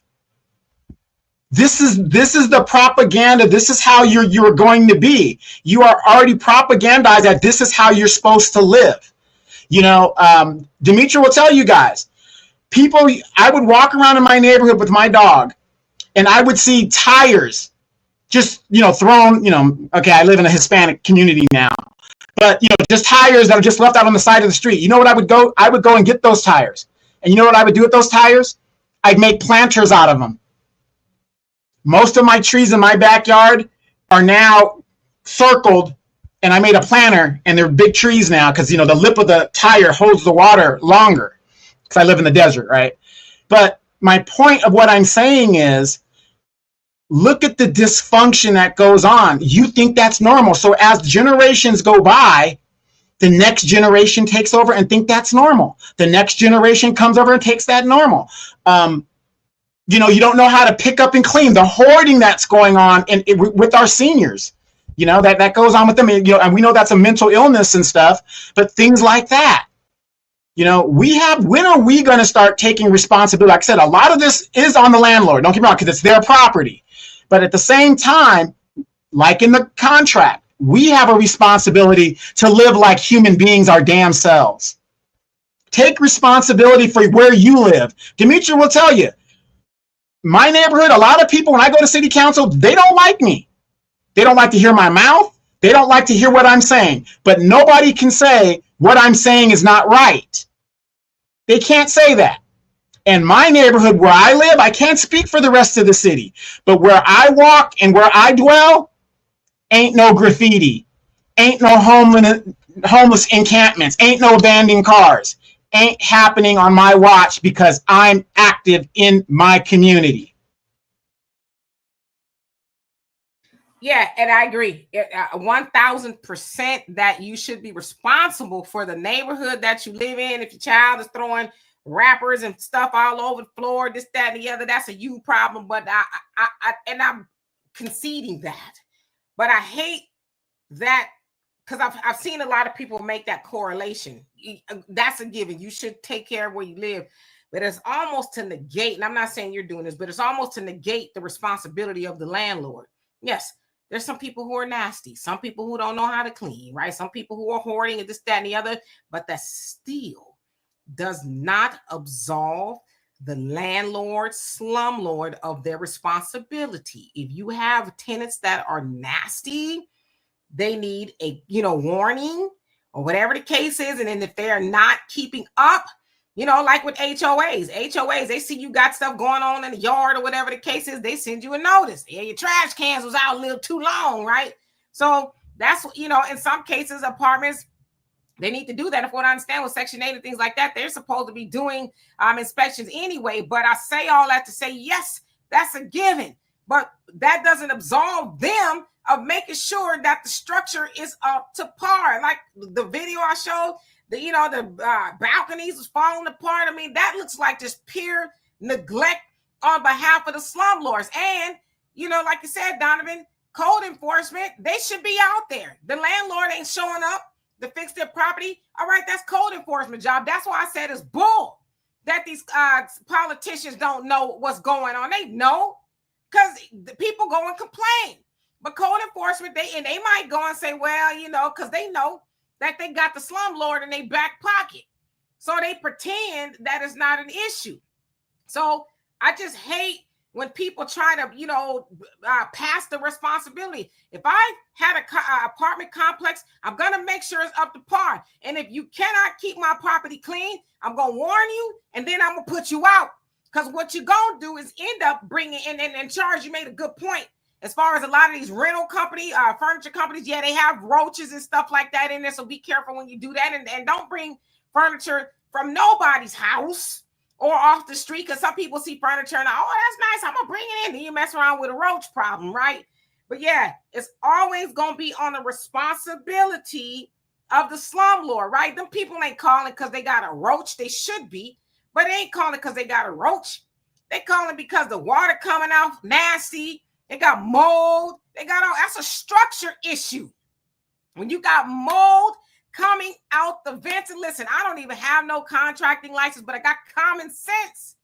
This is the propaganda. This is how you're going to be. You are already propagandized that this is how you're supposed to live. You know, Demetria will tell you guys, I would walk around in my neighborhood with my dog, and I would see tires just, thrown, okay, I live in a Hispanic community now, but, just tires that are just left out on the side of the street. You know what I would go? I would go and get those tires. And you know what I would do with those tires? I'd make planters out of them. Most of my trees in my backyard are now circled, and I made a planter, and they're big trees now because, the lip of the tire holds the water longer because I live in the desert, right? But my point of what I'm saying is, look at the dysfunction that goes on. You think that's normal. So as generations go by, the next generation takes over and think that's normal. The next generation comes over and takes that normal. You don't know how to pick up and clean. The hoarding that's going on with our seniors, that goes on with them. And we know that's a mental illness and stuff, but things like that. When are we going to start taking responsibility? Like I said, a lot of this is on the landlord. Don't get me wrong, because it's their property. But at the same time, like in the contract, we have a responsibility to live like human beings our damn selves. Take responsibility for where you live. Demetria will tell you, my neighborhood, a lot of people, when I go to city council, they don't like me. They don't like to hear my mouth. They don't like to hear what I'm saying. But nobody can say what I'm saying is not right. They can't say that. And my neighborhood where I live, I can't speak for the rest of the city, but where I walk and where I dwell, ain't no graffiti, ain't no homeless encampments, ain't no abandoned cars, ain't happening on my watch because I'm active in my community. Yeah, and I agree 1,000% that you should be responsible for the neighborhood that you live in. If your child is throwing wrappers and stuff all over the floor, this, that, and the other, that's a you problem. But I'm conceding that. But I hate that because I've seen a lot of people make that correlation. That's a given. You should take care of where you live. But it's almost to negate, and I'm not saying you're doing this, but it's almost to negate the responsibility of the landlord. Yes, there's some people who are nasty, some people who don't know how to clean, right? Some people who are hoarding and this, that, and the other, but that still does not absolve the landlord, slumlord of their responsibility. If you have tenants that are nasty, they need a, warning or whatever the case is. And then if they're not keeping up, like with HOAs, they see you got stuff going on in the yard or whatever the case is, they send you a notice. Yeah, your trash cans was out a little too long, right? So that's, in some cases, apartments, they need to do that. If what I understand with Section 8 and things like that, they're supposed to be doing inspections anyway. But I say all that to say, yes, that's a given. But that doesn't absolve them of making sure that the structure is up to par. Like the video I showed, the balconies was falling apart. I mean, that looks like just pure neglect on behalf of the slumlords. And, like you said, Donovan, code enforcement, they should be out there. The landlord ain't showing up to fix their property. All right, that's code enforcement job. That's why I said it's bull that these politicians don't know what's going on. They know because the people go and complain. But code enforcement, they might go and say, well, because they know that they got the slumlord in their back pocket. So they pretend that it's not an issue. So I just hate when people try to, pass the responsibility. If I had an apartment complex, I'm going to make sure it's up to par. And if you cannot keep my property clean, I'm going to warn you, and then I'm going to put you out. Because what you're going to do is end up bringing in and charge. You made a good point. As far as a lot of these rental company, furniture companies, yeah, they have roaches and stuff like that in there. So be careful when you do that. And don't bring furniture from nobody's house or off the street, because some people see furniture and, oh, that's nice, I'm going to bring it in. Then you mess around with a roach problem, right? But yeah, it's always going to be on the responsibility of the slumlord, right? Them people ain't calling because they got a roach. They should be, but they ain't calling because they got a roach. They calling because the water coming out nasty, They got mold. They got all, that's a structure issue. When you got mold coming out the vents, and listen, I don't even have no contracting license, but I got common sense.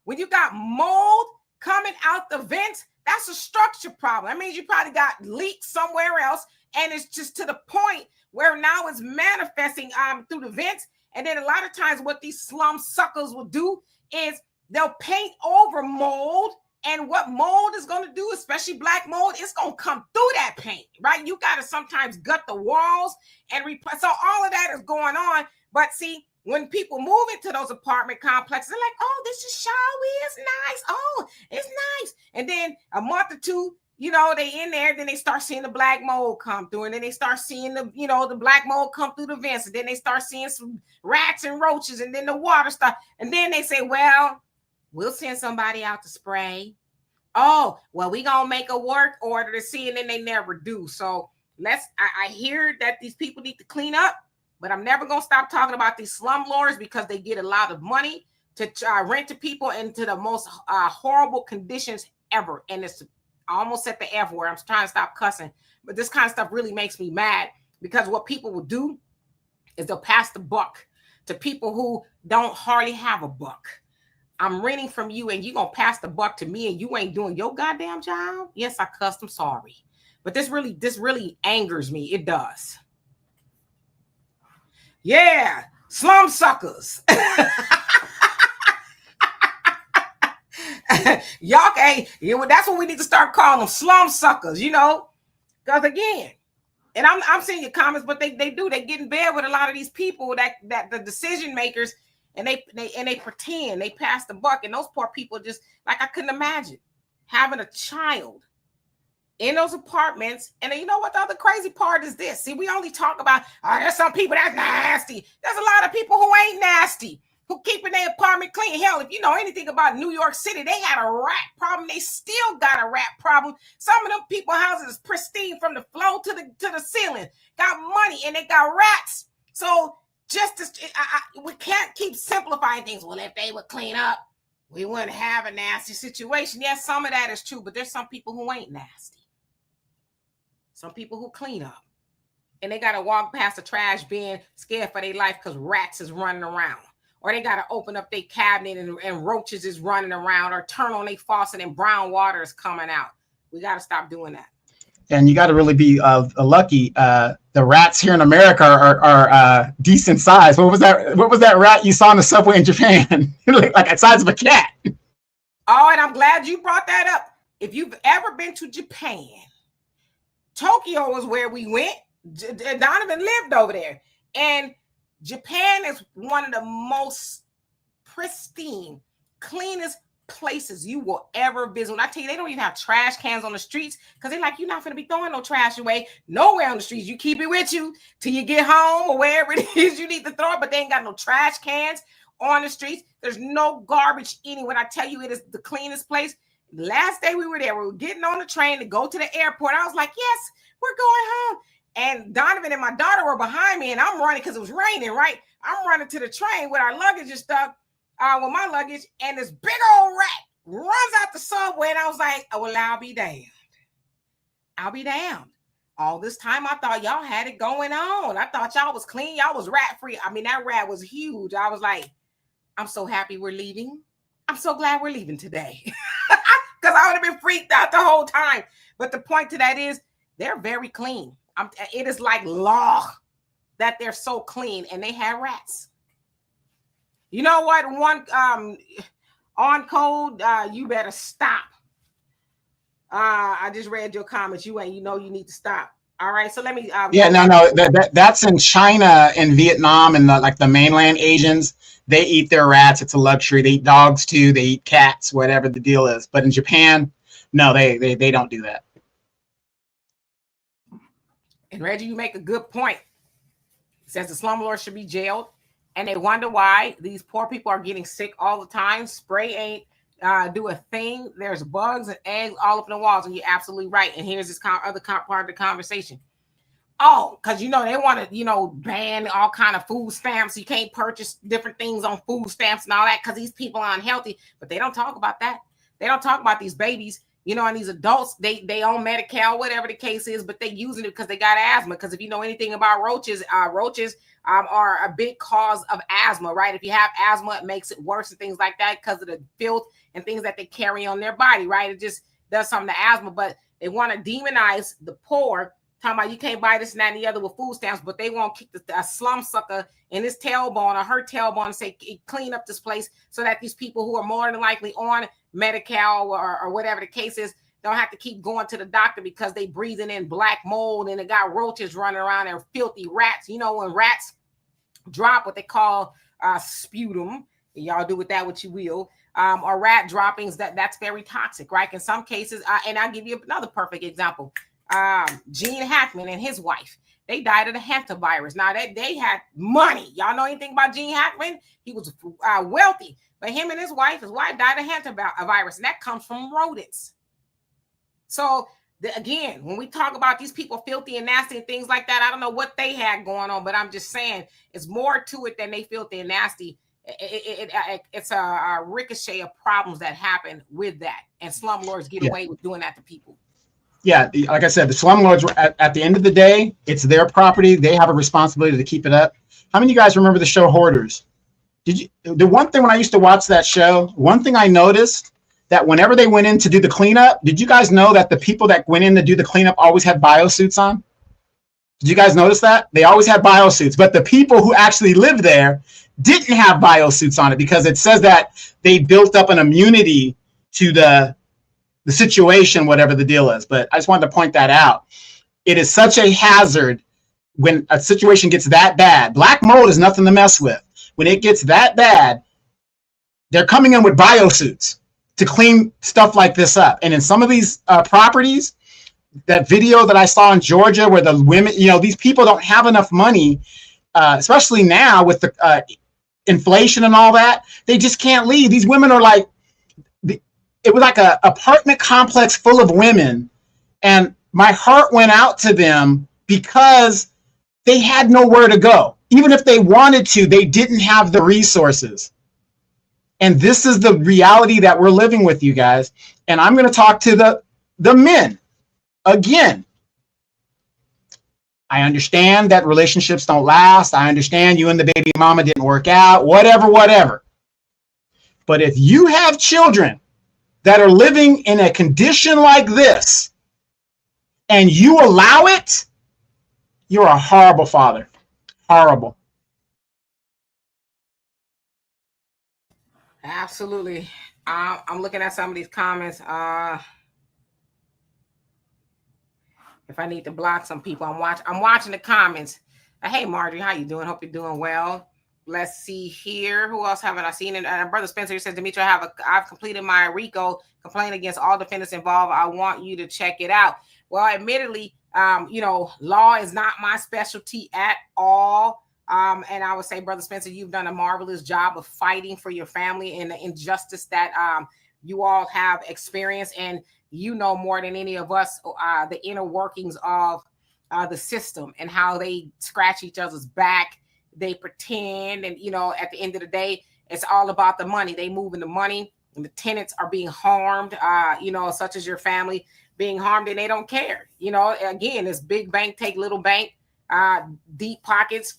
When you got mold coming out the vents, that's a structure problem. That means you probably got leaks somewhere else, and it's just to the point where now it's manifesting through the vents. And then a lot of times what these slum suckers will do is they'll paint over mold. And what mold is going to do, especially black mold, it's going to come through that paint, right? You got to sometimes gut the walls and replace. So all of that is going on. But see, when people move into those apartment complexes, they're like, oh, this is showy. It's nice. Oh, it's nice. And then a month or two, you know, they in there, then they start seeing the black mold come through. And then they start seeing the, you know, the black mold come through the vents. And then they start seeing some rats and roaches. And then the water stuff. And then they say, well, we'll send somebody out to spray. Oh, well, we gonna make a work order to see, and then they never do. So I hear that these people need to clean up, but I'm never gonna stop talking about these slumlords because they get a lot of money to rent to people into the most horrible conditions ever. And it's I almost said the F word. I'm trying to stop cussing, but this kind of stuff really makes me mad because what people will do is they'll pass the buck to people who don't hardly have a buck. I'm renting from you and you're going to pass the buck to me and you ain't doing your goddamn job. Yes, I cussed. I'm sorry. But this really angers me. It does. Yeah. Slum suckers. Y'all can't. That's what we need to start calling them, slum suckers, you know? Because again, and I'm seeing your comments, but they do. They get in bed with a lot of these people that the decision makers, and they pretend they pass the buck, and those poor people just like I couldn't imagine having a child in those apartments. And then, you know what the other crazy part is this? See, we only talk about there's some people that's nasty. There's a lot of people who ain't nasty, who keeping their apartment clean. Hell, if you know anything about New York City, they had a rat problem. They still got a rat problem. Some of them people houses is pristine from the floor to the ceiling. Got money and they got rats. So we can't keep simplifying things. Well, if they would clean up, we wouldn't have a nasty situation. Yes, some of that is true, but there's some people who ain't nasty. Some people who clean up. And they got to walk past a trash bin scared for their life because rats is running around. Or they got to open up their cabinet and roaches is running around, or turn on their faucet and brown water is coming out. We got to stop doing that. And you got to really be lucky. The rats here in America are decent size. What was that rat you saw in the subway in Japan? Like the size of a cat. Oh, and I'm glad you brought that up. If you've ever been to Japan, Tokyo was where we went. Donovan lived over there. And Japan is one of the most pristine, cleanest places you will ever visit. When I tell you, they don't even have trash cans on the streets because they're like, you're not going to be throwing no trash away nowhere on the streets. You keep it with you till you get home or wherever it is you need to throw it, but they ain't got no trash cans on the streets. There's no garbage anywhere. I tell you, it is the cleanest place. Last day we were there, we were getting on the train to go to the airport. I was like, yes, we're going home. And Donovan and my daughter were behind me, and I'm running because it was raining, right? I'm running to the train with our luggage and stuff, with my luggage, and this big old rat runs out the subway, and I was like, oh, well, I'll be damned. I'll be damned. All this time, I thought y'all had it going on. I thought y'all was clean. Y'all was rat-free. I mean, that rat was huge. I was like, I'm so happy we're leaving. I'm so glad we're leaving today. Because I would have been freaked out the whole time. But the point to that is they're very clean. It is like law that they're so clean, and they have rats. You know what? One on code, you better stop. I just read your comments. You need to stop. All right, so let me. That's in China and Vietnam and the mainland Asians. They eat their rats. It's a luxury. They eat dogs too. They eat cats. Whatever the deal is. But in Japan, no, they don't do that. And Reggie, you make a good point. It says the slumlords should be jailed, and they wonder why these poor people are getting sick all the time. Spray ain't do a thing. There's bugs and eggs all up in the walls, and you're absolutely right. And here's this other part of the conversation. Oh, because they want to ban all kind of food stamps. You can't purchase different things on food stamps and all that because these people are unhealthy. But they don't talk about that. They don't talk about these babies you know, and these adults, they own Medi-Cal, whatever the case is, but they using it because they got asthma. Because if you know anything about roaches are a big cause of asthma, right? If you have asthma, it makes it worse and things like that because of the filth and things that they carry on their body, right? It just does something to asthma, but they want to demonize the poor, talking about you can't buy this and that and the other with food stamps, but they won't kick a slum sucker in his tailbone or her tailbone and say, clean up this place so that these people who are more than likely on Medi-Cal or whatever the case is don't have to keep going to the doctor because they breathing in black mold and they got roaches running around and filthy rats. You know, when rats drop what they call sputum, y'all do with that what you will, or rat droppings, that's very toxic, right? In some cases, and I'll give you another perfect example. Gene Hackman and his wife, they died of the hantavirus. Now they had money. Y'all know anything about Gene Hackman? He was wealthy, but him and his wife died of hantavirus, and that comes from rodents. So again, when we talk about these people filthy and nasty and things like that, I don't know what they had going on, but I'm just saying it's more to it than they filthy and nasty. It's a ricochet of problems that happen with that, and slumlords get away with doing that to people. Yeah, like I said, the slumlords, at the end of the day, it's their property. They have a responsibility to keep it up. How many of you guys remember the show Hoarders? The one thing when I used to watch that show, one thing I noticed, that whenever they went in to do the cleanup, did you guys know that the people that went in to do the cleanup always had biosuits on? Did you guys notice that? They always had biosuits, but the people who actually lived there didn't have biosuits on it because it says that they built up an immunity to the situation, whatever the deal is. But I just wanted to point that out. It is such a hazard when a situation gets that bad. Black mold is nothing to mess with. When it gets that bad, they're coming in with biosuits to clean stuff like this up. And in some of these properties, that video that I saw in Georgia where the women, you know, these people don't have enough money, especially now with the inflation and all that, they just can't leave. These women are like, it was like an apartment complex full of women. And my heart went out to them because they had nowhere to go. Even if they wanted to, they didn't have the resources. And this is the reality that we're living with, you guys. And I'm going to talk to the men again. I understand that relationships don't last. I understand you and the baby mama didn't work out, whatever. But if you have children that are living in a condition like this and you allow it, you're a horrible father. Horrible. Absolutely. I'm looking at some of these comments. If I need to block some people, I'm watching the comments. Hey, Marjorie, how you doing? Hope you're doing well. Let's see here. Who else haven't I seen? And Brother Spencer says, Demetri, I've completed my RICO complaint against all defendants involved. I want you to check it out. Well, admittedly, law is not my specialty at all. And I would say, Brother Spencer, you've done a marvelous job of fighting for your family and the injustice that you all have experienced. And you know more than any of us the inner workings of the system and how they scratch each other's back. They pretend, and at the end of the day, it's all about the money. They moving the money, and the tenants are being harmed. Such as your family being harmed, and they don't care. Again, it's big bank take little bank, deep pockets.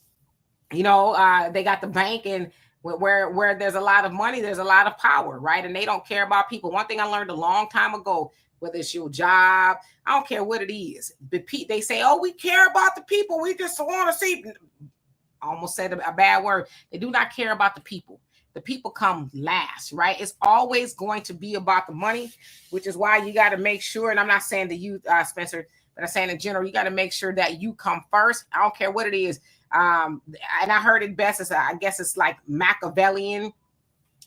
They got the bank, and where there's a lot of money, there's a lot of power, right? And they don't care about people. One thing I learned a long time ago, whether it's your job, I don't care what it is. They say, "Oh, we care about the people. We just want to see." I almost said a bad word. They do not care about the people. The people come last, right? It's always going to be about the money, which is why you got to make sure, and I'm not saying to you, Spencer, but I'm saying in general, you got to make sure that you come first. I don't care what it is. And I heard it best, I guess it's like Machiavellian,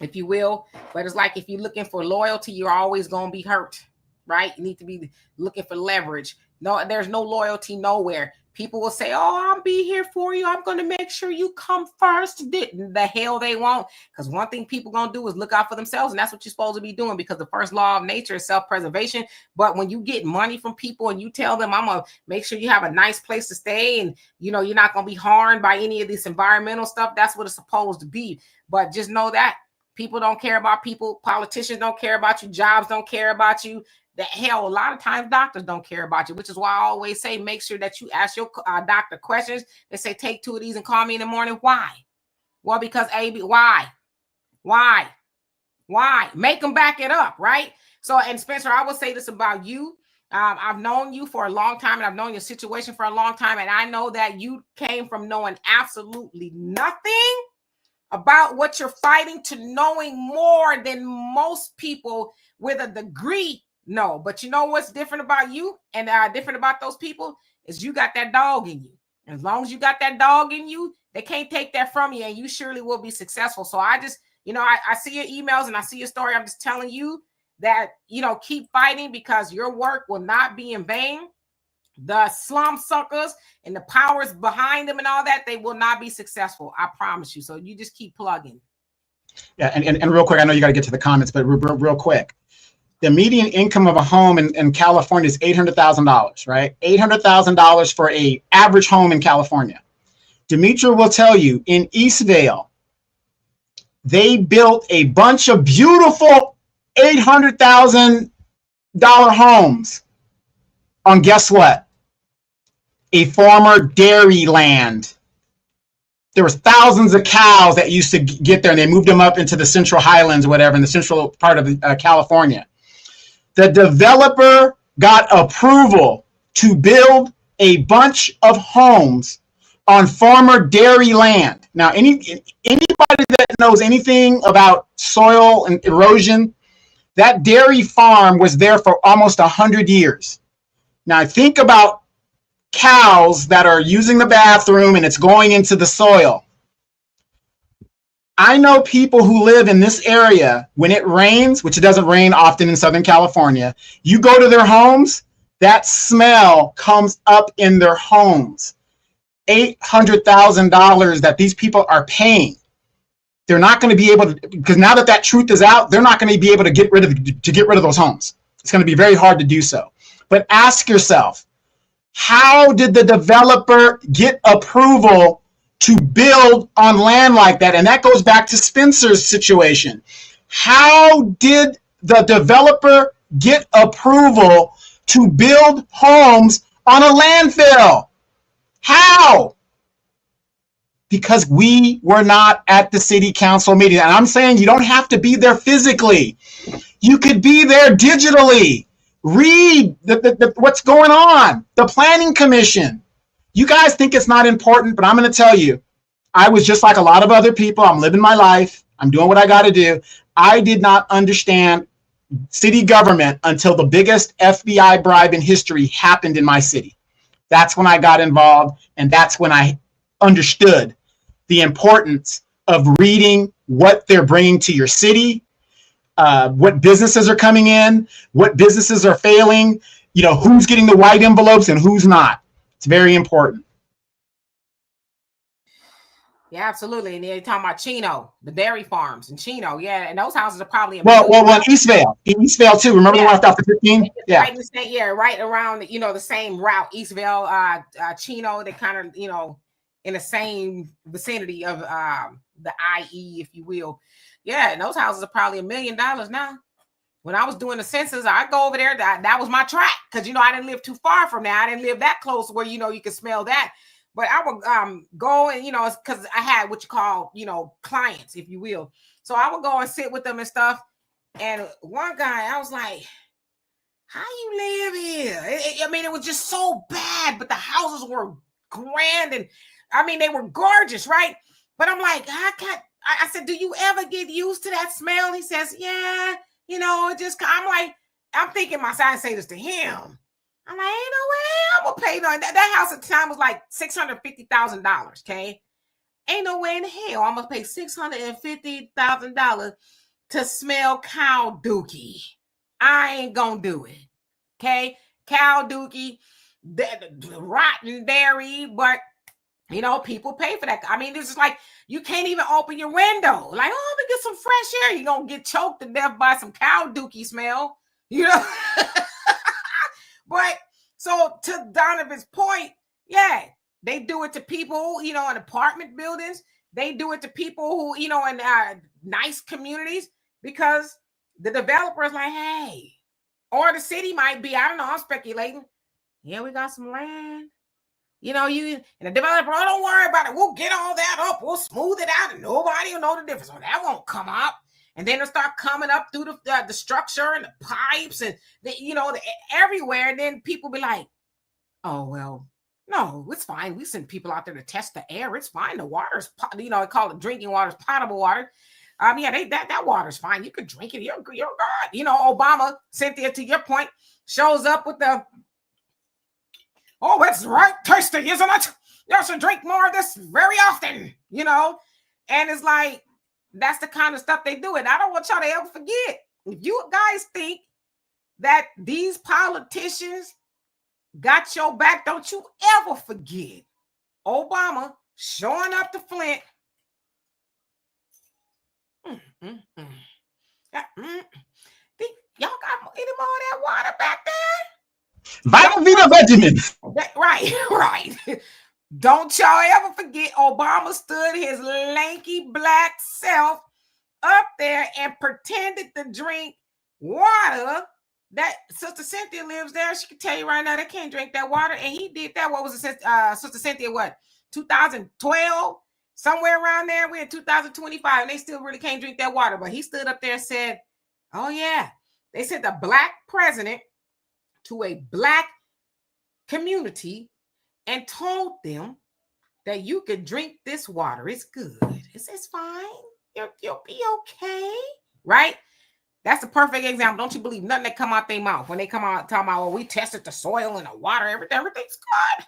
if you will, but it's like if you're looking for loyalty, you're always going to be hurt, right? You need to be looking for leverage. No, there's no loyalty nowhere. People will say, "Oh, I'll be here for you. I'm going to make sure you come first." The hell they won't. Because one thing people going to do is look out for themselves. And that's what you're supposed to be doing, because the first law of nature is self-preservation. But when you get money from people and you tell them, "I'm going to make sure you have a nice place to stay, and you're not going to be harmed by any of this environmental stuff," that's what it's supposed to be. But just know that People don't care about people. Politicians don't care about you. Jobs don't care about you. The hell, a lot of times doctors don't care about you, which is why I always say make sure that you ask your doctor questions. They say take 2 of these and call me in the morning. Why? Well, because why? Make them back it up, right? So, and Spencer, I will say this about you. I've known you for a long time, and I've known your situation for a long time, and I know that you came from knowing absolutely nothing about what you're fighting to knowing more than most people with a degree know. But you know what's different about you and different about those people is you got that dog in you. And as long as you got that dog in you, they can't take that from you, and you surely will be successful. So I just, I see your emails and I see your story. I'm just telling you that, keep fighting, because your work will not be in vain. The slum suckers and the powers behind them and all that, they will not be successful. I promise you. So you just keep plugging. Yeah, and real quick, I know you got to get to the comments, but real quick. The median income of a home in California is $800,000, right? $800,000 for an average home in California. Demetra will tell you, in Eastvale, they built a bunch of beautiful $800,000 homes on, guess what? A former dairy land. There was thousands of cows that used to get there, and they moved them up into the Central Highlands, whatever, in the central part of California. The developer got approval to build a bunch of homes on former dairy land. Now, anybody that knows anything about soil and erosion, that dairy farm was there for almost 100 years. Now, think about cows that are using the bathroom and it's going into the soil. I know people who live in this area. When it rains, which it doesn't rain often in Southern California, you go to their homes, that smell comes up in their homes. $800,000 that these people are paying. They're not going to be able to, because now that truth is out, they're not going to be able to get rid of those homes. It's going to be very hard to do so. But ask yourself, how did the developer get approval to build on land like that? And that goes back to Spencer's situation. How did the developer get approval to build homes on a landfill? How? Because we were not at the city council meeting. And I'm saying you don't have to be there physically. You could be there digitally. Read what's going on. The planning commission. You guys think it's not important, but I'm going to tell you, I was just like a lot of other people. I'm living my life. I'm doing what I got to do. I did not understand city government until the biggest FBI bribe in history happened in my city. That's when I got involved, and that's when I understood the importance of reading what they're bringing to your city, what businesses are coming in, what businesses are failing, who's getting the white envelopes and who's not. It's very important. Yeah, absolutely. And you're talking about Chino, the dairy farms in Chino. Yeah, and those houses are probably well, in Eastvale too. Remember the one after 15? Yeah, right around the same route. Eastvale, Chino. They kind of in the same vicinity of the IE, if you will. Yeah, and those houses are probably $1 million now. When I was doing the census, I go over there. That was my track, because I didn't live too far from there. I didn't live that close where you could smell that. But I would go and because I had what you call clients, if you will. So I would go and sit with them and stuff. And one guy, I was like, "How you live here?" It was just so bad, but the houses were grand and they were gorgeous, right? But I'm like, I said, "Do you ever get used to that smell?" He says, "Yeah, I'm thinking myself, I say this to him. I'm like, ain't no way I'm gonna pay no. That house at the time was like $650,000. Okay, ain't no way in hell I'm gonna pay $650,000 to smell cow dookie. I ain't gonna do it. Okay, cow dookie, rotten dairy, but people pay for that. This is like you can't even open your window. Like, oh, let me get some fresh air. You're gonna get choked to death by some cow dookie smell. But so to Donovan's point, yeah, they do it to people, in apartment buildings. they do it to people who, you know, in nice communities, because the developer's like, hey, or the city might be, I don't know, I'm speculating. Yeah, we got some land. You know, you and the developer, oh, don't worry about it. We'll get all that up. We'll smooth it out and nobody will know the difference. Oh, that won't come up. And then it'll start coming up through the structure and the pipes and, everywhere. And then people be like, oh, well, no, it's fine. We send people out there to test the air. It's fine. The water's, they call it drinking water, it's potable water. Yeah, that water's fine. You could drink it. You're good. Obama, Cynthia, to your point, shows up with the, oh, it's right tasty, isn't it? You should drink more of this very often, And it's like, that's the kind of stuff they do. And I don't want y'all to ever forget. If you guys think that these politicians got your back, don't you ever forget Obama showing up to Flint. Y'all got any more of that water back there? Vita Vita Benjamin. Right. Don't y'all ever forget Obama stood his lanky black self up there and pretended to drink water. That Sister Cynthia lives there. She can tell you right now they can't drink that water. And he did that. What was it, Sister Cynthia? What, 2012? Somewhere around there. We're in 2025 and they still really can't drink that water. But he stood up there and said, oh yeah, they sent a black president to a black community and told them that you could drink this water. It's good. It's fine. You'll be okay. Right? That's a perfect example. Don't you believe nothing that come out their mouth when they come out talking about, well, we tested the soil and the water, everything's good.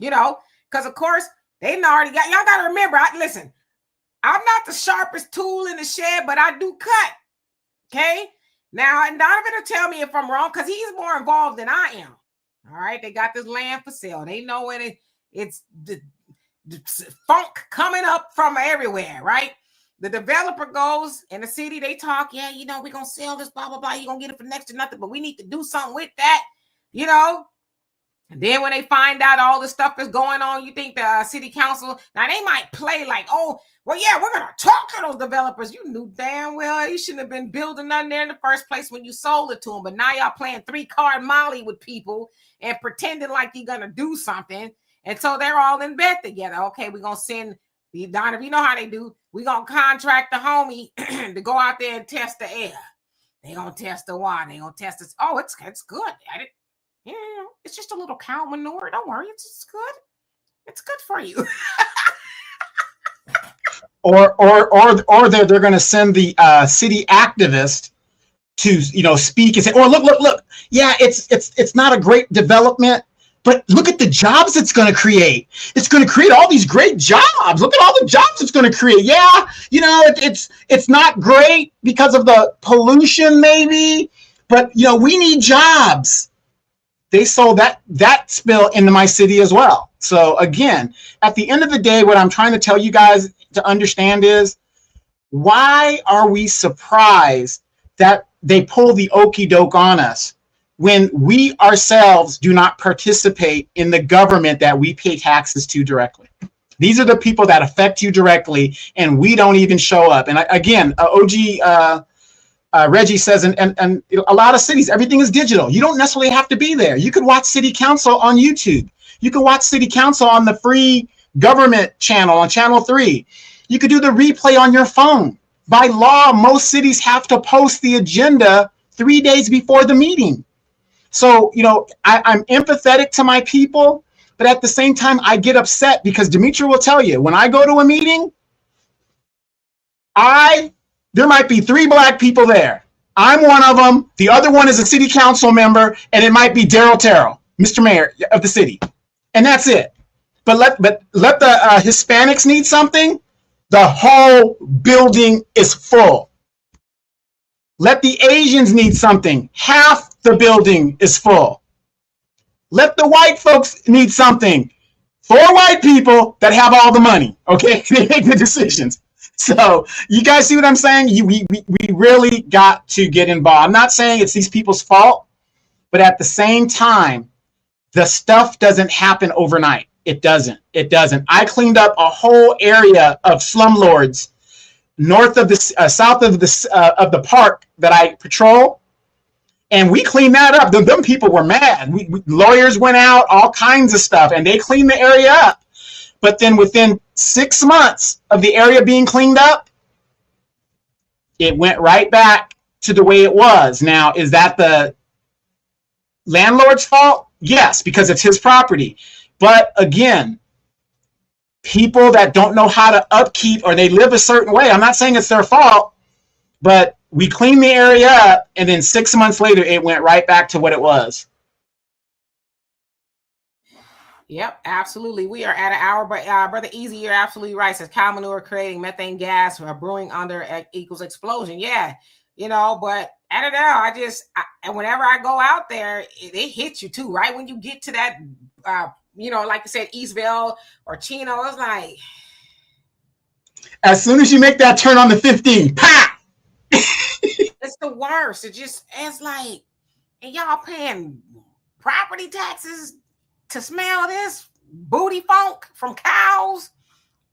Because of course, they already got, y'all got to remember, listen, I'm not the sharpest tool in the shed, but I do cut. Okay? Now, and Donovan will tell me if I'm wrong, because he's more involved than I am. All right, they got this land for sale. They know when it's the funk coming up from everywhere, right? The developer goes in the city, they talk, yeah, we're going to sell this, blah, blah, blah. You're going to get it for next to nothing, but we need to do something with that, And then when they find out all this stuff is going on, you think the city council, now they might play like, oh, well, yeah, we're going to talk to those developers. You knew damn well you shouldn't have been building nothing there in the first place when you sold it to them. But now y'all playing 3-card Molly with people and pretending like you're going to do something. And so they're all in bed together. Okay, we're going to send the Donovan, you know how they do. We're going to contract the homie to go out there and test the air. They're going to test the water. They're going to test this. Oh, it's good. It's just a little cow manure. Don't worry. It's good. It's good for you. Or they're going to send the city activist to speak and say, "Oh, look. Yeah, it's not a great development, but look at the jobs it's going to create. It's going to create all these great jobs. Look at all the jobs it's going to create. Yeah, it's not great because of the pollution, maybe, but we need jobs." They sold that spill into my city as well. So again, at the end of the day, what I'm trying to tell you guys to understand is, why are we surprised that they pull the okey doke on us when we ourselves do not participate in the government that we pay taxes to directly? These are the people that affect you directly, and we don't even show up. And again, OG Reggie says, and a lot of cities, everything is digital. You don't necessarily have to be there. You could watch city council on YouTube. You can watch city council on the free government channel on channel 3. You could do the replay on your phone. By law, most cities have to post the agenda 3 days before the meeting. So, I'm empathetic to my people, but at the same time, I get upset because Demetria will tell you, when I go to a meeting, there might be 3 black people there. I'm one of them. The other one is a city council member, and it might be Daryl Terrell, Mr. Mayor of the city. And that's it. But let the Hispanics need something, the whole building is full. Let the Asians need something, half the building is full. Let the white folks need something, 4 white people that have all the money, okay? They make the decisions. So you guys see what I'm saying? We really got to get involved. I'm not saying it's these people's fault, but at the same time, the stuff doesn't happen overnight. It doesn't. It doesn't. I cleaned up a whole area of slumlords north of the south of the park that I patrol, and we cleaned that up. Them people were mad. Lawyers went out, all kinds of stuff, and they cleaned the area up. But then within 6 months of the area being cleaned up, it went right back to the way it was. Now, is that the landlord's fault? Yes, because it's his property. But again, people that don't know how to upkeep or they live a certain way, I'm not saying it's their fault, but we cleaned the area up, and then 6 months later, it went right back to what it was. Yep, absolutely. We are at an hour, but Brother Easy, you're absolutely right. Says cow manure creating methane gas brewing under equals explosion. Yeah, but I don't know. And whenever I go out there, it hits you too, right? When you get to that, like I said, Eastville or Chino, it's like. As soon as you make that turn on the 15, pa! It's the worst. It's like, and y'all paying property taxes to smell this booty funk from cows.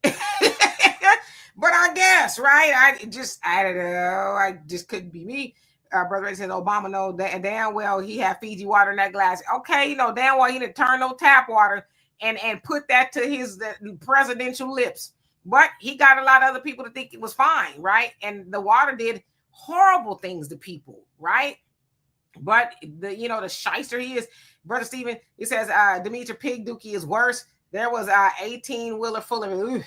But I guess, right? I don't know. I just couldn't be me. Brother said Obama know that damn well he had Fiji water in that glass. Okay, damn well he didn't turn no tap water and put that to his presidential lips. But he got a lot of other people to think it was fine, right? And the water did horrible things to people, right? But the shyster he is, Brother Stephen, he says Demetra Pig Dookie is worse. There was 18-wheeler full of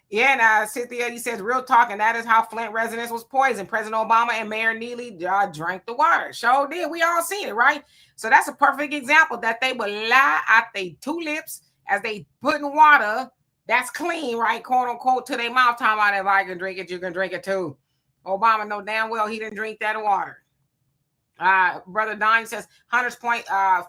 Yeah, and Cynthia, he says real talk, and that is how Flint residents was poisoned. President Obama and Mayor Neely drank the water. Sure did. We all seen it, right? So that's a perfect example that they would lie out their two lips as they put in water that's clean, right? Quote unquote, to their mouth, talking about if I can drink it, you can drink it too. Obama know damn well he didn't drink that water. Brother Don says Hunters Point,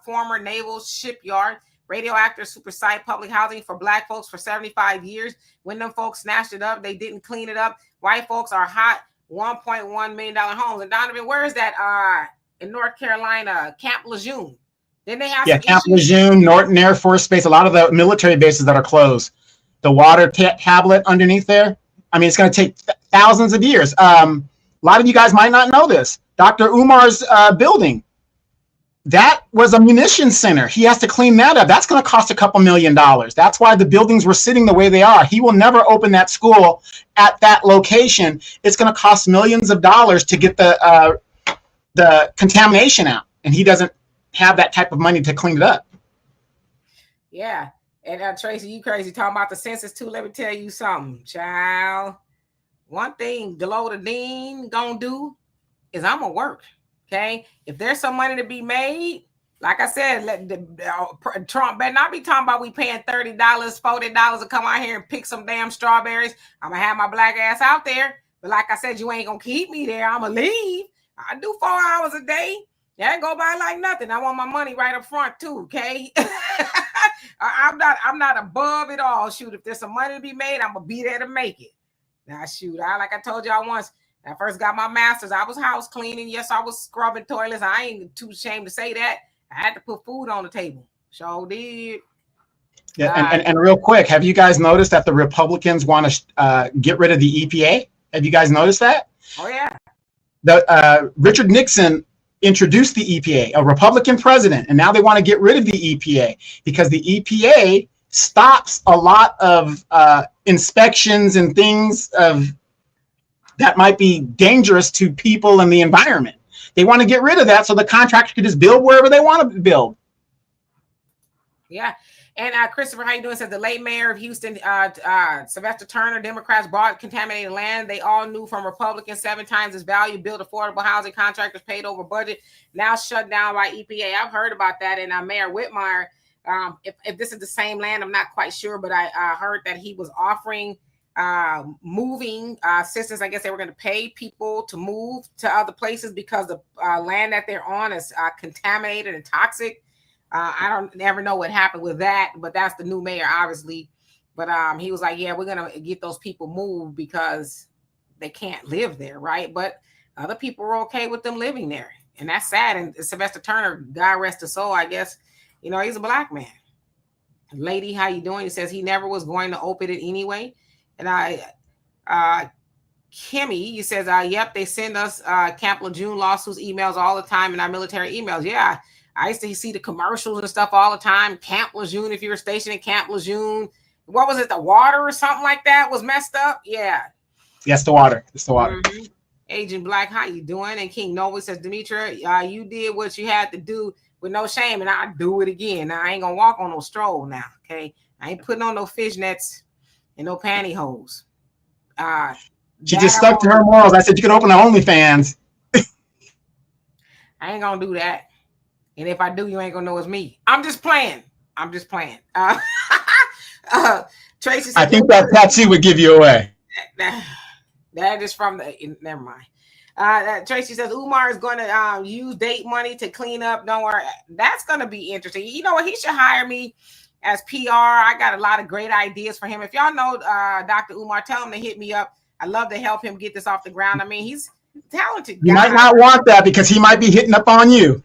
former naval shipyard, radioactive super site, public housing for black folks for 75 years. When them folks snatched it up, they didn't clean it up. White folks are hot, $1.1 million homes. And Donovan, where is that? In North Carolina, Camp Lejeune. Then they have Camp Lejeune, Norton Air Force Base, a lot of the military bases that are closed. The water tablet underneath there. I mean, it's going to take thousands of years. A lot of you guys might not know this. Dr. Umar's building, that was a munitions center. He has to clean that up. That's going to cost a couple $1 million. That's why the buildings were sitting the way they are. He will never open that school at that location. It's going to cost millions of dollars to get the contamination out, and he doesn't have that type of money to clean it up. Yeah, and Tracy, you crazy talking about the census too. Let me tell you something, child. One thing Deloda Dean gonna do is I'm gonna work. Okay, if there's some money to be made, like I said, Trump better not be talking about we paying $30, $40 to come out here and pick some damn strawberries. I'm gonna have my black ass out there, but like I said, you ain't gonna keep me there. I'm gonna leave. I do 4 hours a day. That go by like nothing. I want my money right up front too. Okay, I'm not above it all. Shoot, if there's some money to be made, I'm gonna be there to make it. Now, shoot, like I told y'all once. When I first got my master's, I was house cleaning. Yes, I was scrubbing toilets. I ain't too ashamed to say that. I had to put food on the table. Sure did. Yeah, and real quick, have you guys noticed that the Republicans want to get rid of the EPA? Have you guys noticed that? Oh, yeah. Richard Nixon introduced the EPA, a Republican president, and now they want to get rid of the EPA because the EPA stops a lot of inspections and things that might be dangerous to people and the environment. They want to get rid of that so the contractor can just build wherever they want to build. Yeah. And Christopher, how you doing? Says the late mayor of Houston, Sylvester Turner, Democrats bought contaminated land. They all knew from Republicans 7 times its value, built affordable housing, contractors paid over budget, now shut down by EPA. I've heard about that. And Mayor Whitmire, if this is the same land, I'm not quite sure, but I heard that he was offering moving assistance. I guess they were going to pay people to move to other places because the land that they're on is contaminated and toxic. I don't never know what happened with that, but that's the new mayor, obviously. But he was like, yeah, we're going to get those people moved because they can't live there, right? But other people were okay with them living there. And that's sad. And Sylvester Turner, God rest his soul, I guess, he's a black man. Lady, how you doing? He says he never was going to open it anyway. And Kimmy, he says, yep, they send us Camp Lejeune lawsuits emails all the time in our military emails. Yeah, I used to see the commercials and stuff all the time. Camp Lejeune, if you were stationed in Camp Lejeune. What was it, the water or something like that was messed up? Yeah. Yes, the water. It's the water. Mm-hmm. Agent Black, how you doing? And King Nova says, Demetra, you did what you had to do with no shame, and I'll do it again. Now, I ain't going to walk on no stroll now, okay? I ain't putting on no fishnets and no pantyhose. She just stuck to her morals. I said you could open the OnlyFans. I ain't going to do that. And if I do, you ain't going to know it's me. I'm just playing. Tracy said, I think that tattoo would give you away. That is from the, never mind. Tracy says Umar is going to use date money to clean up. Don't worry. That's going to be interesting. You know what? He should hire me as PR. I got a lot of great ideas for him. If y'all know Dr. Umar, tell him to hit me up. I'd love to help him get this off the ground. I mean, he's talented. You might not want that because he might be hitting up on you.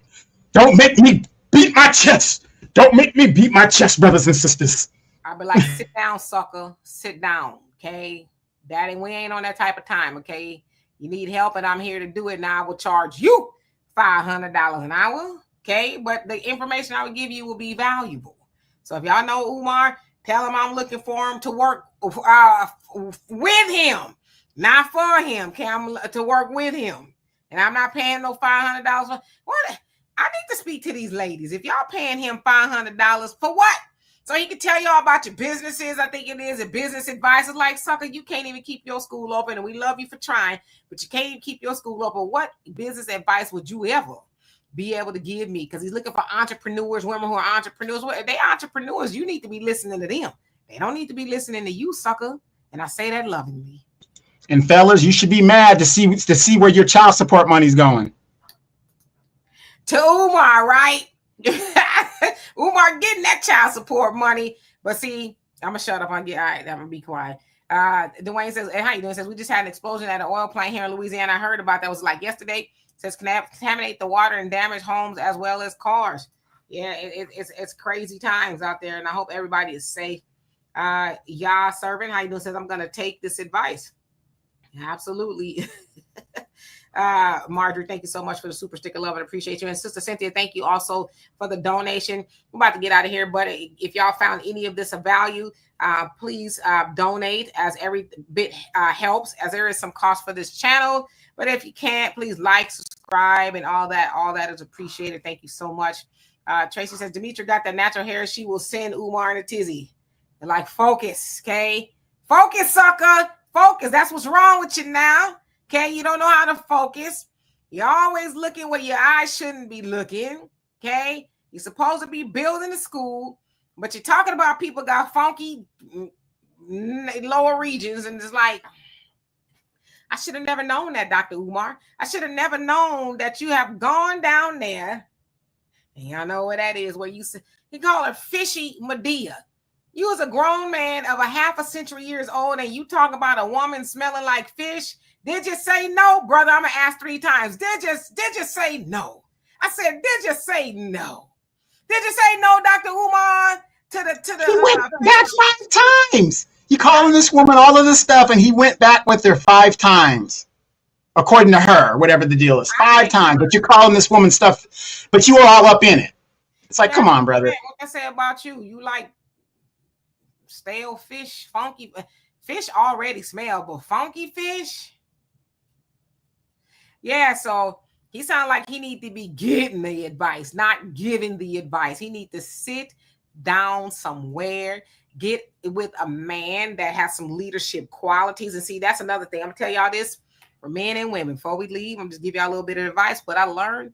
Don't make me beat my chest. Don't make me beat my chest, brothers and sisters. I'll be like, sit down, sucker. Sit down, okay? Daddy, we ain't on that type of time, okay? You need help, and I'm here to do it. Now I will charge you $500 an hour, okay? But the information I will give you will be valuable. So if y'all know Umar, tell him I'm looking for him to work with him, not for him. Okay, I'm to work with him, and I'm not paying no $500. What? I need to speak to these ladies. If y'all paying him $500 for what? So he can tell y'all about your businesses. I think it is a business advice. It's like, sucker, you can't even keep your school open, and we love you for trying, but you can't even keep your school open. What business advice would you ever be able to give me? Because he's looking for entrepreneurs, women who are entrepreneurs. Well, if they entrepreneurs, you need to be listening to them. They don't need to be listening to you, sucker. And I say that lovingly. And fellas, you should be mad to see where your child support money's going. To Umar, right? Umar getting that child support money. But see, I'm going to shut up. All right, I'm going to be quiet. Dwayne says, hey, how you doing? Says, we just had an explosion at an oil plant here in Louisiana. I heard about that. It was like yesterday. Says, contaminate the water and damage homes as well as cars. Yeah, it's crazy times out there. And I hope everybody is safe. Yah Servant, how you doing? Says, I'm going to take this advice. Absolutely. Marjorie, thank you so much for the super sticker. Love and appreciate you. And Sister Cynthia, thank you also for the donation. We're about to get out of here, but if y'all found any of this of value, please donate, as every bit helps, as there is some cost for this channel. But if you can't, please like, subscribe, and all that is appreciated. Thank you so much. Tracy says, Demetra got that natural hair. She will send Umar in a tizzy. They're like, focus, okay? Focus, sucker. Focus. That's what's wrong with you now. Okay, you don't know how to focus. You're always looking where your eyes shouldn't be looking. Okay, you're supposed to be building a school, but you're talking about people got funky lower regions, and it's like, I should have never known that, Dr. Umar. I should have never known that you have gone down there, and y'all know where that is, where you call her Fishy Medea. You was a grown man of a half a century years old, and you talk about a woman smelling like fish. Did you say no, brother? I'm gonna ask 3 times. Did you say no? I said, did you say no? Did you say no, Dr. Umar? He went back 5 times. You calling this woman all of this stuff, and he went back with her 5 times, according to her, whatever the deal is. 5 times, but you're calling this woman stuff, but you were all up in it. It's like, come on, brother. What I say about you? You like stale fish, funky fish already smell, but funky fish. Yeah, so he sounds like he need to be getting the advice, not giving the advice. He need to sit down somewhere, get with a man that has some leadership qualities. And see, that's another thing. I'm gonna tell y'all this for men and women. Before we leave, I'm just give y'all a little bit of advice. What I learned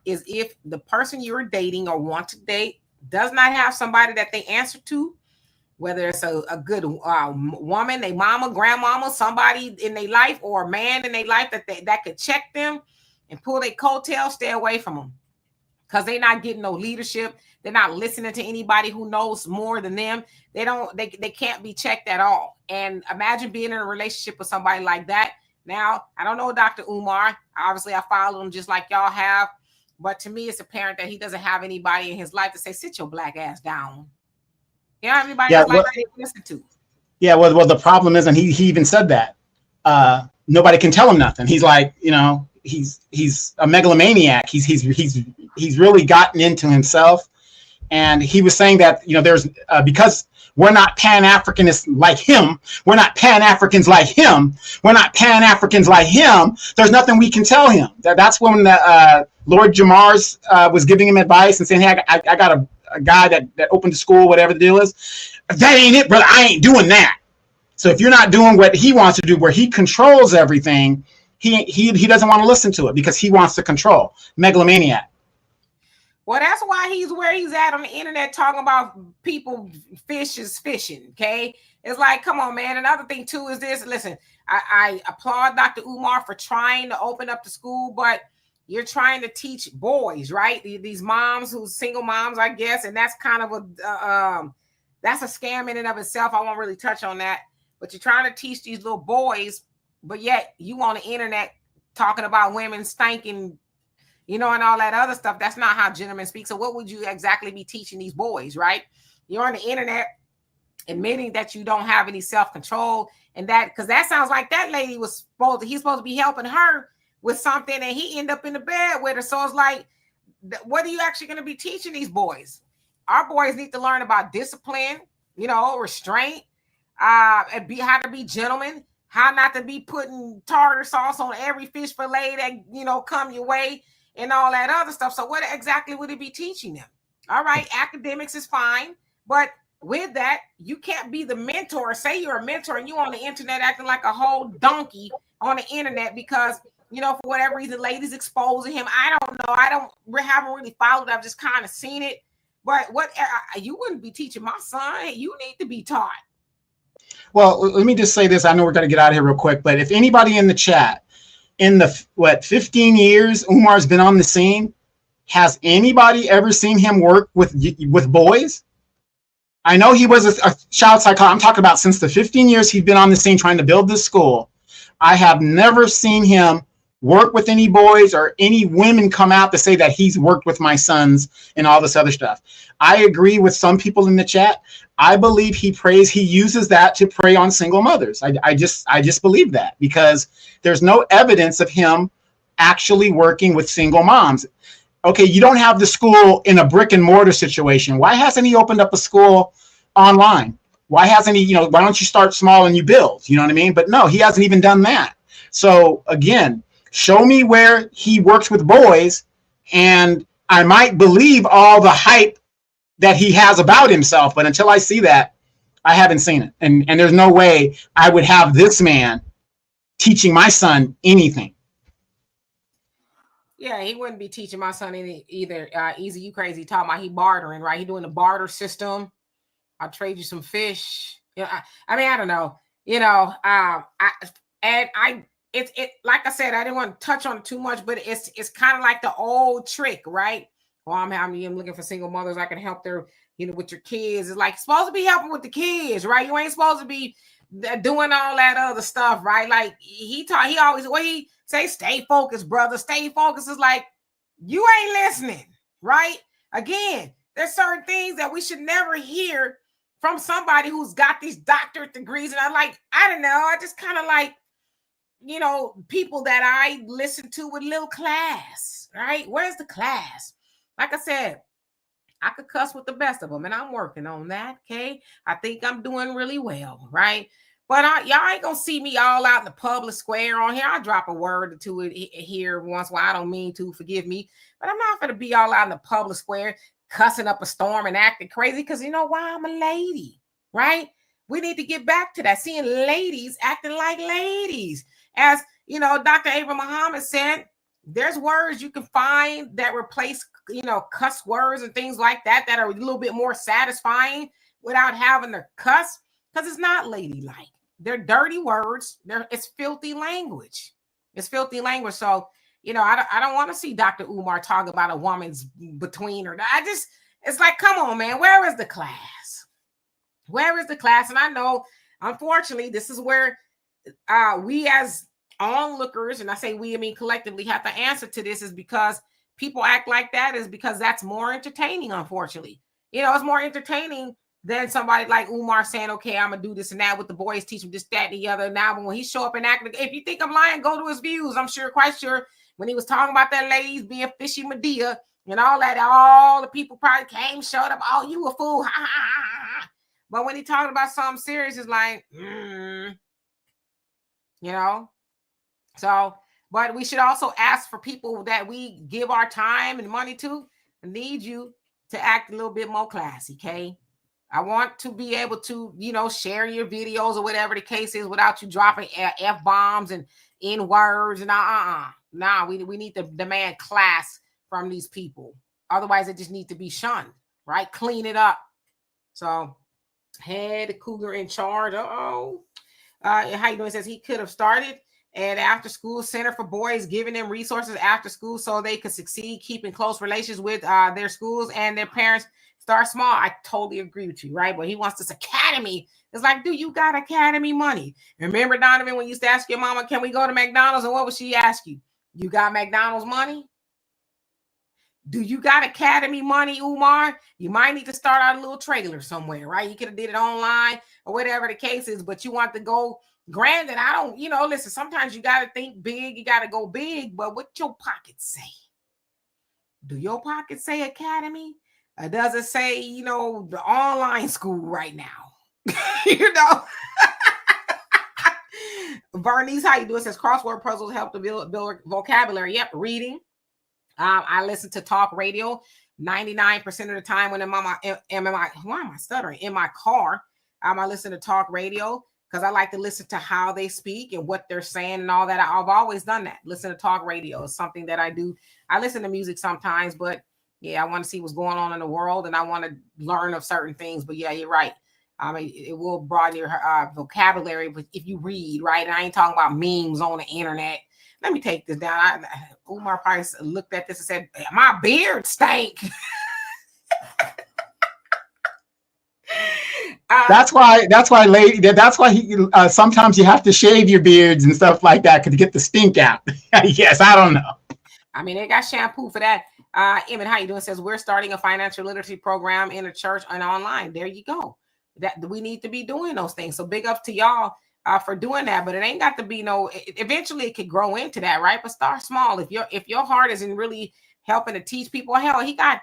is, if the person you're dating or want to date does not have somebody that they answer to, whether it's a good woman, their mama, grandmama, somebody in their life, or a man in their life that could check them and pull their coattails, stay away from them, because they're not getting no leadership. They're not listening to anybody who knows more than them. They can't be checked at all. And imagine being in a relationship with somebody like that. Now, I don't know Dr. Umar. Obviously, I follow him just like y'all have. But to me, it's apparent that he doesn't have anybody in his life to say, sit your black ass down. Yeah, everybody Yeah, else like well, they listen to. yeah. Well, the problem is, and he even said that nobody can tell him nothing. He's like, he's a megalomaniac. He's really gotten into himself. And he was saying that, there's because we're not Pan-Africanists like him. We're not Pan-Africans like him. We're not Pan-Africans like him. There's nothing we can tell him. That's when Lord Jamar's was giving him advice and saying, hey, I got a guy that opened the school, whatever the deal is. That ain't it, brother. I ain't doing that. So if you're not doing what he wants to do, where he controls everything, he doesn't want to listen to it because he wants to control. Megalomaniac. Well, that's why he's where he's at on the internet talking about people fish is fishing. Okay. It's like, come on, man. Another thing too is this. Listen, I applaud Dr. Umar for trying to open up the school, but you're trying to teach boys, right? These moms who's single moms, I guess. And that's kind of that's a scam in and of itself. I won't really touch on that, but you're trying to teach these little boys, but yet you on the internet talking about women stinking, and all that other stuff. That's not how gentlemen speak. So what would you exactly be teaching these boys, right? You're on the internet admitting that you don't have any self-control, and that, because that sounds like that lady he's supposed to be helping her with something, and he end up in the bed with her. So it's like, what are you actually going to be teaching these boys? Our boys need to learn about discipline, restraint, and how to be gentlemen, how not to be putting tartar sauce on every fish fillet that, come your way, and all that other stuff. So what exactly would it be teaching them? All right, academics is fine, but with that, you can't be the mentor. Say you're a mentor and you on the internet acting like a whole donkey on the internet because, for whatever reason, ladies exposing him. I don't know. Haven't really followed. I've just kind of seen it. But you wouldn't be teaching my son. You need to be taught. Well, let me just say this. I know we're going to get out of here real quick, but if anybody in the chat, in the 15 years Umar's been on the scene, has anybody ever seen him work with boys? I know he was a child psychologist. I'm talking about since the 15 years he's been on the scene trying to build this school. I have never seen him work with any boys or any women come out to say that he's worked with my sons and all this other stuff. I agree with some people in the chat. I believe he uses that to prey on single mothers. I just believe that because there's no evidence of him actually working with single moms. Okay, you don't have the school in a brick and mortar situation. Why hasn't he opened up a school online? Why hasn't he, why don't you start small and you build? You know what I mean? But no, he hasn't even done that. So again, show me where he works with boys and I might believe all the hype that he has about himself. But until I see that, I haven't seen it. And there's no way I would have this man teaching my son anything. Yeah, he wouldn't be teaching my son any either. Easy, you crazy talking about he bartering, right? He doing the barter system. I'll trade you some fish. I mean, I don't know. It's like I said, I didn't want to touch on it too much, but it's kind of like the old trick, right? Well, I'm looking for single mothers. I can help their, with your kids. It's like supposed to be helping with the kids, right? You ain't supposed to be doing all that other stuff, right? Like he say, stay focused, brother. Stay focused is like, you ain't listening, right? Again, there's certain things that we should never hear from somebody who's got these doctorate degrees. And I don't know. I just kind of like, people that I listen to with little class, right? Where's the class? Like I said, I could cuss with the best of them, and I'm working on that, okay? I think I'm doing really well, right? But y'all ain't gonna see me all out in the public square on here. I drop a word or two here once in a while. I don't mean to, forgive me. But I'm not gonna be all out in the public square cussing up a storm and acting crazy because you know why? I'm a lady, right? We need to get back to that, seeing ladies acting like ladies. As, Dr. Abraham Muhammad said, there's words you can find that replace, cuss words and things like that are a little bit more satisfying without having to cuss because it's not ladylike. They're dirty words. It's filthy language. It's filthy language. So, I don't want to see Dr. Umar talk about a woman's between her. It's like, come on, man. Where is the class? Where is the class? And I know, unfortunately, this is where we as onlookers, and I say we, I mean collectively, have to answer to this is because people act like that is because that's more entertaining, unfortunately. It's more entertaining Then somebody like Umar saying, okay, I'm going to do this and that with the boys, teach them this, that, and the other. Now, when he show up and act, if you think I'm lying, go to his views. I'm quite sure, when he was talking about that ladies being fishy Medea and all that, all the people probably came, showed up, oh, you a fool. Ha, ha, ha, ha. But when he talking about something serious, it's like, you know? So, but we should also ask for people that we give our time and money to, need you to act a little bit more classy, okay? I want to be able to, share your videos or whatever the case is without you dropping F-bombs and N-words and Nah, we need to demand class from these people. Otherwise, it just needs to be shunned, right? Clean it up. So, head cougar in charge. How you doing? It says he could have started an after-school center for boys, giving them resources after school so they could succeed, keeping close relations with their schools and their parents. Start small. I totally agree with you, right? But he wants this academy. It's like, dude, you got academy money. Remember, Donovan, when you used to ask your mama, can we go to McDonald's? And what would she ask you? You got McDonald's money? Do you got academy money, Umar? You might need to start out a little trailer somewhere, right? You could have did it online or whatever the case is, but you want to go. Granted, I don't, listen, sometimes you got to think big. You got to go big, but what your pockets say? Do your pockets say academy? Or does it say, the online school right now? Bernice, how you doing? It says crossword puzzles help to build vocabulary. Yep, reading. I listen to talk radio 99% of the time when I'm in my car. I listen to talk radio because I like to listen to how they speak and what they're saying and all that. I've always done that. Listen to talk radio is something that I do. I listen to music sometimes, but yeah, I want to see what's going on in the world and I want to learn of certain things. But yeah, you're right. I mean, it will broaden your vocabulary, but if you read, right? And I ain't talking about memes on the internet. Let me take this down. Umar probably looked at this and said, my beard stank. That's why, lady. That's why sometimes you have to shave your beards and stuff like that to get the stink out. Yes, I don't know. I mean, they got shampoo for that. Emmett, how you doing? Says we're starting a financial literacy program in a church and online. There you go. That we need to be doing those things. So big up to y'all for doing that. But it ain't got to be eventually it could grow into that, right? But start small. If your heart isn't really helping to teach people, hell, he got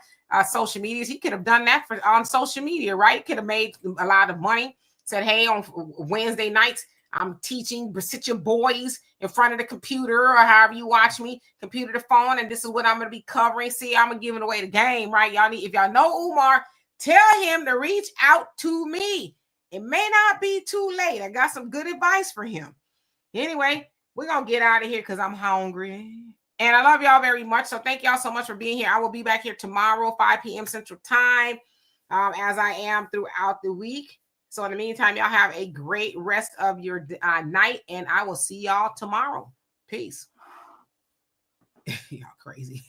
social medias. He could have done that on social media, right? Could have made a lot of money. Said, hey, on Wednesday nights, I'm teaching Brazilian boys in front of the computer or however you watch me, computer to phone, and this is what I'm going to be covering. See, I'm going to give it away the game, right? If y'all know Umar, tell him to reach out to me. It may not be too late. I got some good advice for him. Anyway, we're going to get out of here because I'm hungry. And I love y'all very much. So thank y'all so much for being here. I will be back here tomorrow, 5 p.m. Central Time, as I am throughout the week. So in the meantime, y'all have a great rest of your night, and I will see y'all tomorrow. Peace. Y'all crazy.